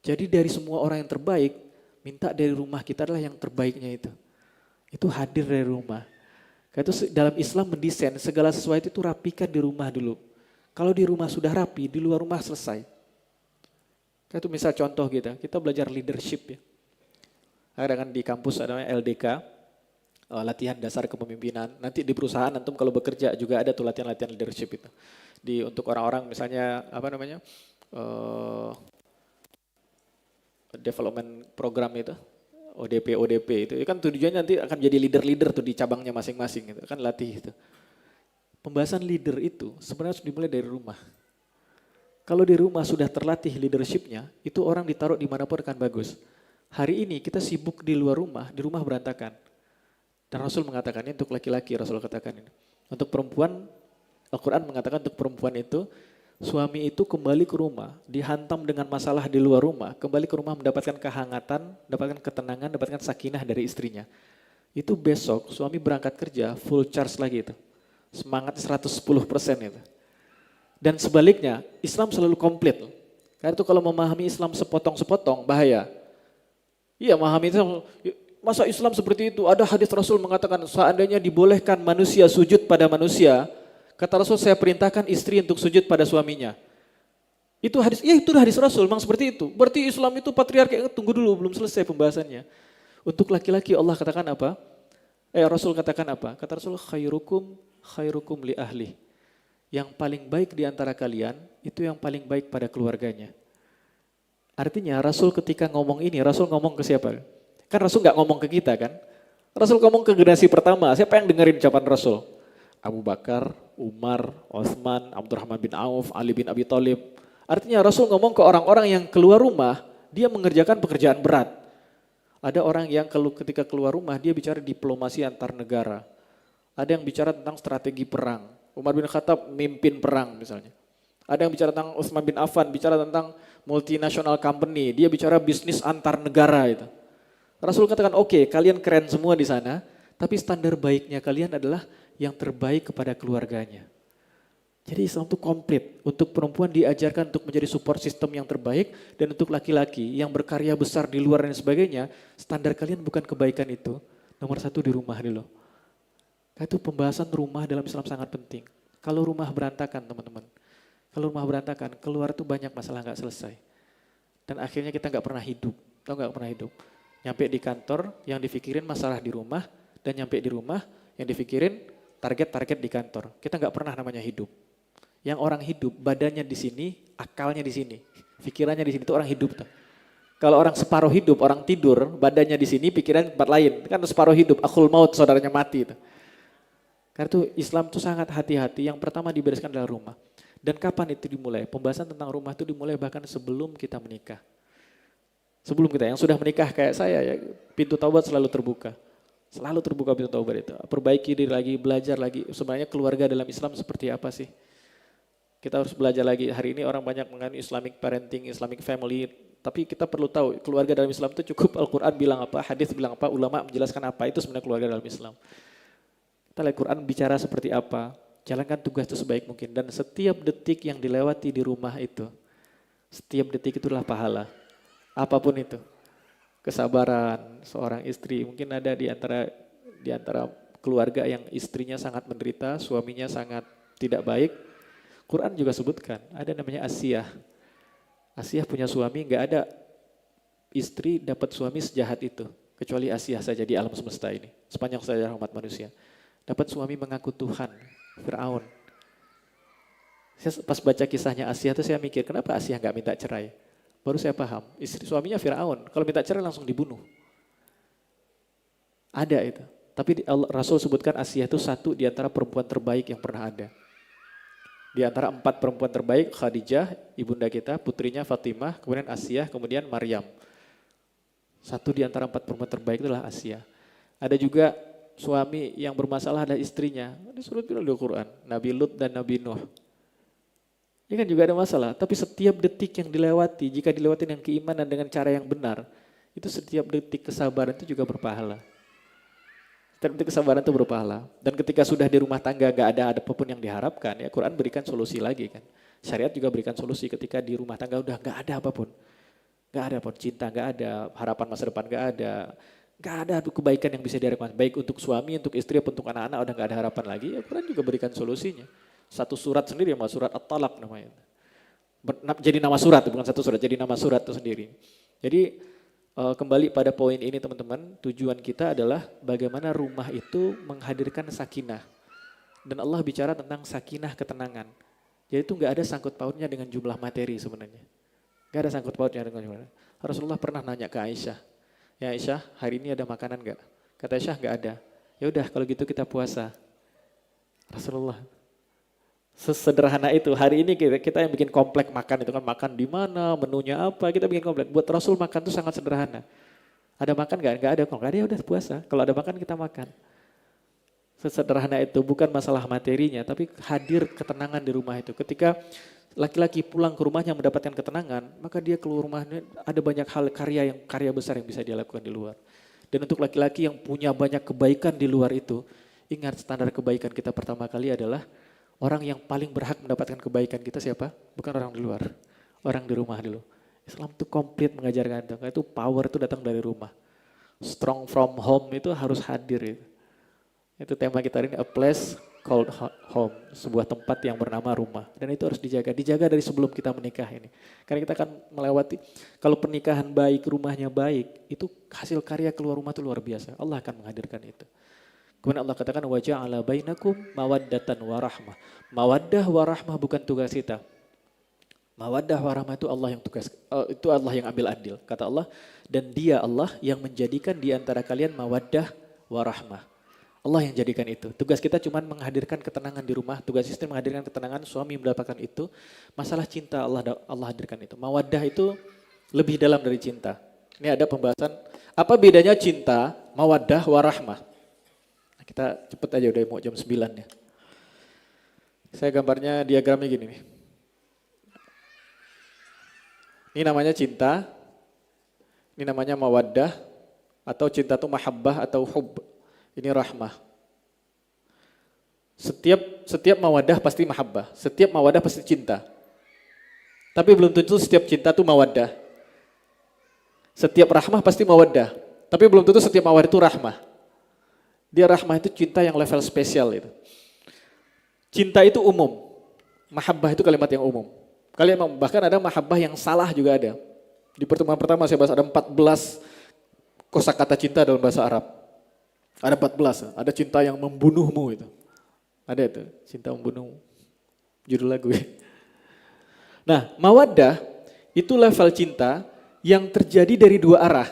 Jadi dari semua orang yang terbaik, minta dari rumah kita adalah yang terbaiknya itu. Itu hadir dari rumah. Karena itu dalam Islam mendesain segala sesuatu itu rapikan di rumah dulu. Kalau di rumah sudah rapi, di luar rumah selesai. Kayak itu misal contoh kita belajar leadership ya. Ada kan di kampus ada namanya LDK, latihan dasar kepemimpinan. Nanti di perusahaan antum kalau bekerja juga ada tuh latihan-latihan leadership itu. Untuk orang-orang misalnya development program itu, ODP itu kan tujuannya nanti akan jadi leader-leader tuh di cabangnya masing-masing gitu. Kan latih itu. Pembahasan leader itu sebenarnya harus dimulai dari rumah. Kalau di rumah sudah terlatih leadershipnya, itu orang ditaruh dimanapun akan bagus. Hari ini kita sibuk di luar rumah, di rumah berantakan. Dan Rasul mengatakan ini untuk laki-laki, Rasul katakan ini. Untuk perempuan, Al-Quran mengatakan untuk perempuan itu, suami itu kembali ke rumah, dihantam dengan masalah di luar rumah, kembali ke rumah mendapatkan kehangatan, mendapatkan ketenangan, mendapatkan sakinah dari istrinya. Itu besok suami berangkat kerja, full charge lagi itu. Semangat 110% itu. Dan sebaliknya, Islam selalu komplit. Karena itu kalau memahami Islam sepotong-sepotong, bahaya. Iya, memahami Islam, masa Islam seperti itu? Ada hadis Rasul mengatakan, seandainya dibolehkan manusia sujud pada manusia, kata Rasul, saya perintahkan istri untuk sujud pada suaminya. Itu hadis, ya itu hadis Rasul, memang seperti itu. Berarti Islam itu patriarki, tunggu dulu, belum selesai pembahasannya. Untuk laki-laki Allah katakan apa? Rasul katakan apa? Kata Rasul, khairukum li ahli. Yang paling baik di antara kalian, itu yang paling baik pada keluarganya. Artinya Rasul ketika ngomong ini, Rasul ngomong ke siapa? Kan Rasul nggak ngomong ke kita kan? Rasul ngomong ke generasi pertama, siapa yang dengerin ucapan Rasul? Abu Bakar, Umar, Utsman, Abdurrahman bin Auf, Ali bin Abi Thalib. Artinya Rasul ngomong ke orang-orang yang keluar rumah, dia mengerjakan pekerjaan berat. Ada orang yang ketika keluar rumah, dia bicara diplomasi antar negara. Ada yang bicara tentang strategi perang. Umar bin Khattab mimpin perang misalnya. Ada yang bicara tentang Utsman bin Affan, bicara tentang multinational company. Dia bicara bisnis antar negara itu. Rasul katakan, oke, kalian keren semua di sana, tapi standar baiknya kalian adalah yang terbaik kepada keluarganya. Jadi Islam itu komplit. Untuk perempuan diajarkan untuk menjadi support system yang terbaik, dan untuk laki-laki yang berkarya besar di luar dan sebagainya, standar kalian bukan kebaikan itu. Nomor satu di rumah dulu. Itu pembahasan rumah dalam Islam sangat penting. Kalau rumah berantakan teman-teman, kalau rumah berantakan, keluar tuh banyak masalah nggak selesai. Dan akhirnya kita nggak pernah hidup, tau nggak pernah hidup. Nyampe di kantor, yang dipikirin masalah di rumah, dan nyampe di rumah, yang dipikirin target-target di kantor. Kita nggak pernah namanya hidup. Yang orang hidup, badannya di sini, akalnya di sini, pikirannya di sini, itu orang hidup tuh. Kalau orang separuh hidup, orang tidur, badannya di sini, pikirannya tempat lain. Kan separuh hidup, akhul maut, saudaranya mati itu. Karena itu Islam itu sangat hati-hati. Yang pertama dibereskan adalah rumah. Dan kapan itu dimulai? Pembahasan tentang rumah itu dimulai bahkan sebelum kita menikah. Sebelum kita, yang sudah menikah kayak saya ya, pintu taubat selalu terbuka. Selalu terbuka pintu taubat itu. Perbaiki diri lagi, belajar lagi. Sebenarnya keluarga dalam Islam seperti apa sih? Kita harus belajar lagi. Hari ini orang banyak mengenai Islamic parenting, Islamic family. Tapi kita perlu tahu keluarga dalam Islam itu cukup Al-Quran bilang apa, hadis bilang apa, ulama menjelaskan apa. Itu sebenarnya keluarga dalam Islam. Kita lihat Quran bicara seperti apa, jalankan tugas itu sebaik mungkin. Dan setiap detik yang dilewati di rumah itu, setiap detik itu adalah pahala. Apapun itu. Kesabaran seorang istri, mungkin ada di antara keluarga yang istrinya sangat menderita, suaminya sangat tidak baik. Quran juga sebutkan, ada namanya Asiyah. Asiyah punya suami, nggak ada istri dapat suami sejahat itu. Kecuali Asiyah saja di alam semesta ini, sepanjang sejarah umat manusia. Dapat suami mengaku Tuhan, Fir'aun. Saya pas baca kisahnya Asiyah itu saya mikir, kenapa Asiyah nggak minta cerai? Baru saya paham, istri suaminya Fir'aun, kalau minta cerai langsung dibunuh. Ada itu. Tapi Rasul sebutkan Asiyah itu satu di antara perempuan terbaik yang pernah ada. Di antara 4 perempuan terbaik, Khadijah, ibunda kita, putrinya Fatimah, kemudian Asiyah, kemudian Maryam. Satu di antara 4 perempuan terbaik itulah Asiyah. Ada juga suami yang bermasalah adalah istrinya. Disuruh di Al-Quran, Nabi Lut dan Nabi Nuh. Ini kan juga ada masalah, tapi setiap detik yang dilewati, jika dilewati dengan keimanan dengan cara yang benar, itu setiap detik kesabaran itu juga berpahala. Setiap detik kesabaran itu berpahala. Dan ketika sudah di rumah tangga gak ada apapun yang diharapkan, ya Quran berikan solusi lagi kan. Syariat juga berikan solusi ketika di rumah tangga udah gak ada apapun. Gak ada apapun, cinta gak ada, harapan masa depan gak ada. Gak ada kebaikan yang bisa diharapkan, baik untuk suami, untuk istri, untuk anak-anak udah gak ada harapan lagi, ya Quran juga berikan solusinya. Satu surat sendiri, surat At-Talaq namanya. Jadi nama surat, bukan satu surat, jadi nama surat itu sendiri. Jadi kembali pada poin ini teman-teman, tujuan kita adalah bagaimana rumah itu menghadirkan sakinah. Dan Allah bicara tentang sakinah, ketenangan. Jadi itu gak ada sangkut pautnya dengan jumlah materi sebenarnya. Gak ada sangkut pautnya dengan jumlah. Rasulullah pernah nanya ke Aisyah, ya Aisyah, hari ini ada makanan gak? Kata Aisyah gak ada. Ya udah kalau gitu kita puasa. Rasulullah sesederhana itu. Hari ini kita yang bikin komplek makan itu kan, makan di mana, menunya apa, kita bikin komplek. Buat Rasul makan itu sangat sederhana. Ada makan gak? Gak ada. Kalau gak ada ya udah puasa. Kalau ada makan kita makan. Sesederhana itu, bukan masalah materinya, tapi hadir ketenangan di rumah itu. Ketika laki-laki pulang ke rumahnya mendapatkan ketenangan, maka dia keluar rumahnya ada banyak hal karya besar yang bisa dia lakukan di luar. Dan untuk laki-laki yang punya banyak kebaikan di luar itu, ingat standar kebaikan kita pertama kali adalah orang yang paling berhak mendapatkan kebaikan kita siapa? Bukan orang di luar, orang di rumah dulu. Islam itu komplit mengajarkan itu power itu datang dari rumah. Strong from home itu harus hadir. Itu tema kita hari ini, a place called home, sebuah tempat yang bernama rumah. Dan itu harus dijaga dari sebelum kita menikah ini. Karena kita akan melewati, kalau pernikahan baik, rumahnya baik, itu hasil karya keluar rumah itu luar biasa. Allah akan menghadirkan itu. Kemudian Allah katakan wa ja'ala bainakum mawaddatan warahmah. Mawaddah warahmah bukan tugas kita. Mawaddah warahmah itu Allah yang itu Allah yang ambil andil. Kata Allah, dan Dia Allah yang menjadikan di antara kalian mawaddah warahmah. Allah yang jadikan itu. Tugas kita cuma menghadirkan ketenangan di rumah, tugas istri menghadirkan ketenangan, suami mendapatkan itu. Masalah cinta Allah hadirkan itu. Mawaddah itu lebih dalam dari cinta. Ini ada pembahasan apa bedanya cinta, mawaddah warahmah. Kita cepet aja udah mau jam 9 ya. Saya gambarnya diagramnya gini nih. Ini namanya cinta, ini namanya mawaddah, atau cinta itu mahabbah atau hub. Ini rahmah. Setiap mawaddah pasti mahabbah, setiap mawaddah pasti cinta. Tapi belum tentu setiap cinta itu mawaddah. Setiap rahmah pasti mawaddah, tapi belum tentu setiap mawaddah itu rahmah. Dia rahmah itu cinta yang level spesial itu. Cinta itu umum, mahabbah itu kalimat yang umum. Bahkan ada mahabbah yang salah juga ada. Di pertemuan pertama saya bahas ada 14 kosakata cinta dalam bahasa Arab. Ada 14, ada cinta yang membunuhmu itu. Ada itu, cinta membunuhmu. Judul lagu ya. Nah, mawaddah itu level cinta yang terjadi dari dua arah.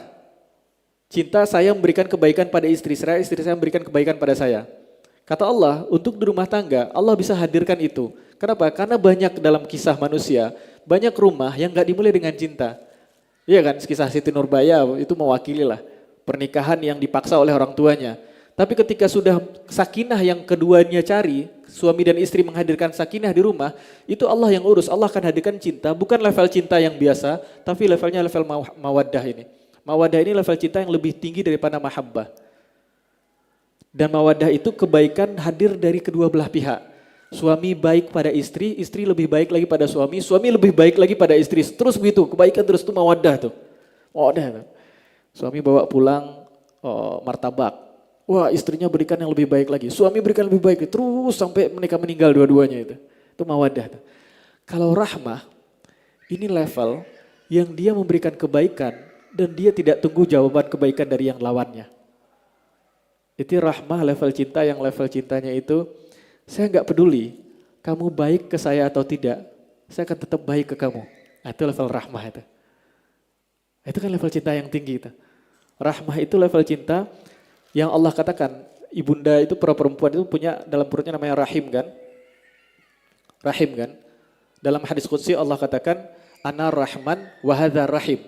Cinta saya memberikan kebaikan pada istri saya memberikan kebaikan pada saya. Kata Allah, untuk di rumah tangga, Allah bisa hadirkan itu. Kenapa? Karena banyak dalam kisah manusia, banyak rumah yang gak dimulai dengan cinta. Iya kan, kisah Siti Nurbaya itu mewakili lah. Pernikahan yang dipaksa oleh orang tuanya. Tapi ketika sudah sakinah yang keduanya cari, suami dan istri menghadirkan sakinah di rumah, itu Allah yang urus. Allah akan hadirkan cinta, bukan level cinta yang biasa, tapi levelnya level mawaddah ini. Mawaddah ini level cinta yang lebih tinggi daripada mahabbah. Dan mawaddah itu kebaikan hadir dari kedua belah pihak. Suami baik pada istri, istri lebih baik lagi pada suami, suami lebih baik lagi pada istri. Terus begitu, kebaikan terus itu mawaddah tuh. Mawaddah. Suami bawa pulang martabak. Wah, istrinya berikan yang lebih baik lagi. Suami berikan lebih baik terus sampai mereka meninggal dua-duanya itu. Itu mawaddah. Kalau rahmah, ini level yang dia memberikan kebaikan dan dia tidak tunggu jawaban kebaikan dari yang lawannya. Itu rahmah level cinta yang level cintanya itu, saya nggak peduli kamu baik ke saya atau tidak, saya akan tetap baik ke kamu. Nah, itu level rahmah itu. Itu kan level cinta yang tinggi itu. Rahmah itu level cinta yang Allah katakan, ibunda itu perempuan itu punya dalam perutnya namanya rahim kan. Rahim kan? Dalam hadis qudsi Allah katakan, Ana Rahman wa hadza rahim.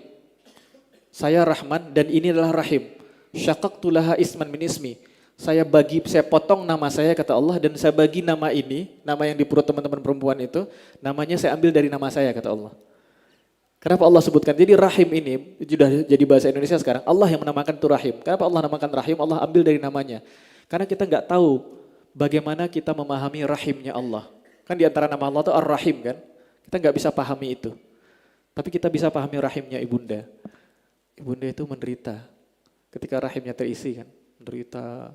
Saya Rahman dan ini adalah rahim. Syaqaqtu laha isman min ismi. Saya potong nama saya kata Allah dan saya bagi nama ini, nama yang di perut teman-teman perempuan itu, namanya saya ambil dari nama saya kata Allah. Kenapa Allah sebutkan? Jadi rahim ini sudah jadi bahasa Indonesia sekarang. Allah yang menamakan itu rahim. Kenapa Allah namakan rahim? Allah ambil dari namanya. Karena kita nggak tahu bagaimana kita memahami rahimnya Allah. Kan di antara nama Allah itu Ar-Rahim kan? Kita nggak bisa pahami itu. Tapi kita bisa pahami rahimnya ibunda. Ibunda itu menderita ketika rahimnya terisi kan, menderita.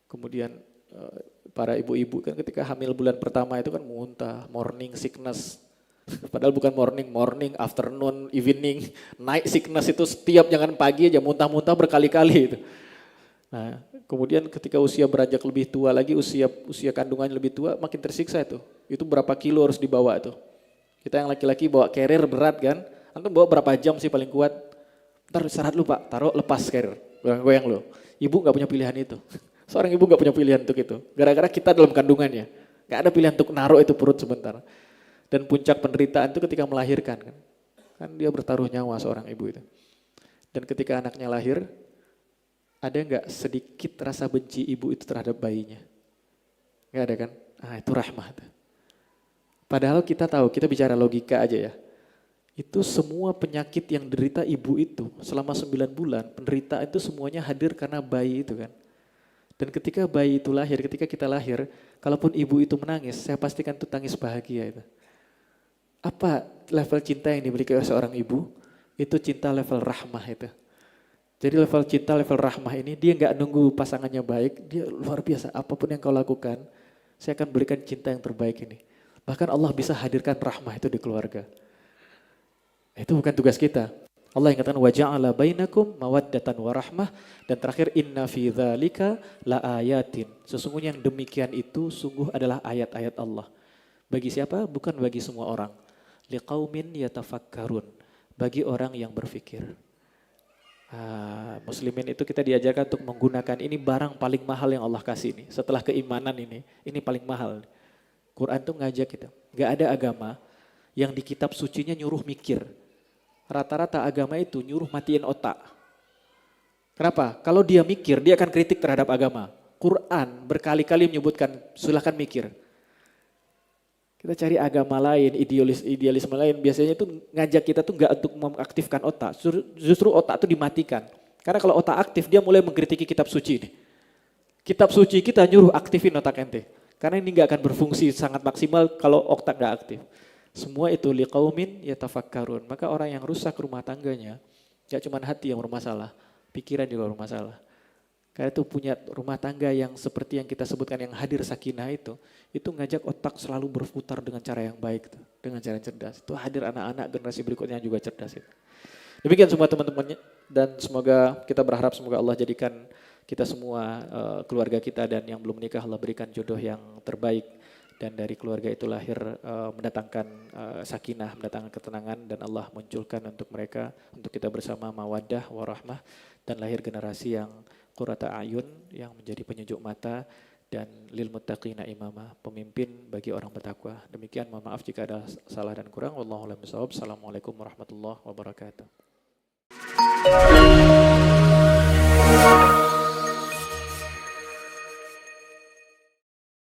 Kemudian para ibu-ibu kan ketika hamil bulan pertama itu kan muntah, morning sickness. Padahal bukan morning, afternoon, evening, night sickness itu setiap jangan pagi aja muntah-muntah berkali-kali itu. Nah, kemudian ketika usia beranjak lebih tua lagi, usia kandungannya lebih tua, makin tersiksa itu. Itu berapa kilo harus dibawa tuh. Kita yang laki-laki bawa carrier berat kan, antum bawa berapa jam sih paling kuat? Ntar istirahat lu Pak, taruh lepas carrier, goyang-goyang lu. Ibu gak punya pilihan itu. Seorang ibu gak punya pilihan untuk itu. Gara-gara kita dalam kandungannya. Gak ada pilihan untuk naruh itu perut sebentar. Dan puncak penderitaan itu ketika melahirkan kan. Kan dia bertaruh nyawa seorang ibu itu. Dan ketika anaknya lahir, ada gak sedikit rasa benci ibu itu terhadap bayinya? Gak ada kan? Ah itu rahmat. Padahal kita tahu, kita bicara logika aja ya. Itu semua penyakit yang derita ibu itu selama 9 bulan, penderitaan itu semuanya hadir karena bayi itu kan. Dan ketika bayi itu lahir, ketika kita lahir, kalaupun ibu itu menangis, saya pastikan itu tangis bahagia itu. Apa level cinta yang dimiliki oleh seorang ibu? Itu cinta level rahmah itu. Jadi level cinta, level rahmah ini dia nggak nunggu pasangannya baik, dia luar biasa. Apapun yang kau lakukan, saya akan berikan cinta yang terbaik ini. Bahkan Allah bisa hadirkan rahmah itu di keluarga. Itu bukan tugas kita. Allah yang katakan waja'ala bainakum mawaddatan warahmah dan terakhir inna fi dzalika laayatin. Sesungguhnya yang demikian itu sungguh adalah ayat-ayat Allah. Bagi siapa? Bukan bagi semua orang. Liqaumin yatafakkarun. Bagi orang yang berpikir. Muslimin itu kita diajarkan untuk menggunakan ini barang paling mahal yang Allah kasih ini. Setelah keimanan ini paling mahal. Quran tuh ngajak kita. Gak ada agama yang di kitab sucinya nyuruh mikir. Rata-rata agama itu nyuruh matiin otak. Kenapa? Kalau dia mikir, dia akan kritik terhadap agama. Quran berkali-kali menyebutkan silakan mikir. Kita cari agama lain, idealisme lain, biasanya itu ngajak kita tuh nggak untuk mengaktifkan otak. Justru otak itu dimatikan. Karena kalau otak aktif, dia mulai mengkritiki kitab suci ini. Kitab suci kita nyuruh aktifin otak ente. Karena ini nggak akan berfungsi sangat maksimal kalau otak nggak aktif. Semua itu liqaumin yatafakkarun. Maka orang yang rusak rumah tangganya, gak cuma hati yang bermasalah, pikiran juga bermasalah. Karena itu punya rumah tangga yang seperti yang kita sebutkan yang hadir sakinah itu ngajak otak selalu berputar dengan cara yang baik, dengan cara yang cerdas. Itu hadir anak-anak generasi berikutnya yang juga cerdas itu. Demikian semua teman-temannya dan semoga kita berharap semoga Allah jadikan kita semua keluarga kita dan yang belum menikah Allah berikan jodoh yang terbaik. Dan dari keluarga itu lahir mendatangkan sakinah, mendatangkan ketenangan dan Allah munculkan untuk mereka, untuk kita bersama mawaddah, warahmah dan lahir generasi yang qurrata ayun, yang menjadi penyejuk mata dan lil muttaqina imama, pemimpin bagi orang bertakwa. Demikian, mohon maaf jika ada salah dan kurang. Wallahu a'lam bishawab. Assalamualaikum warahmatullahi wabarakatuh.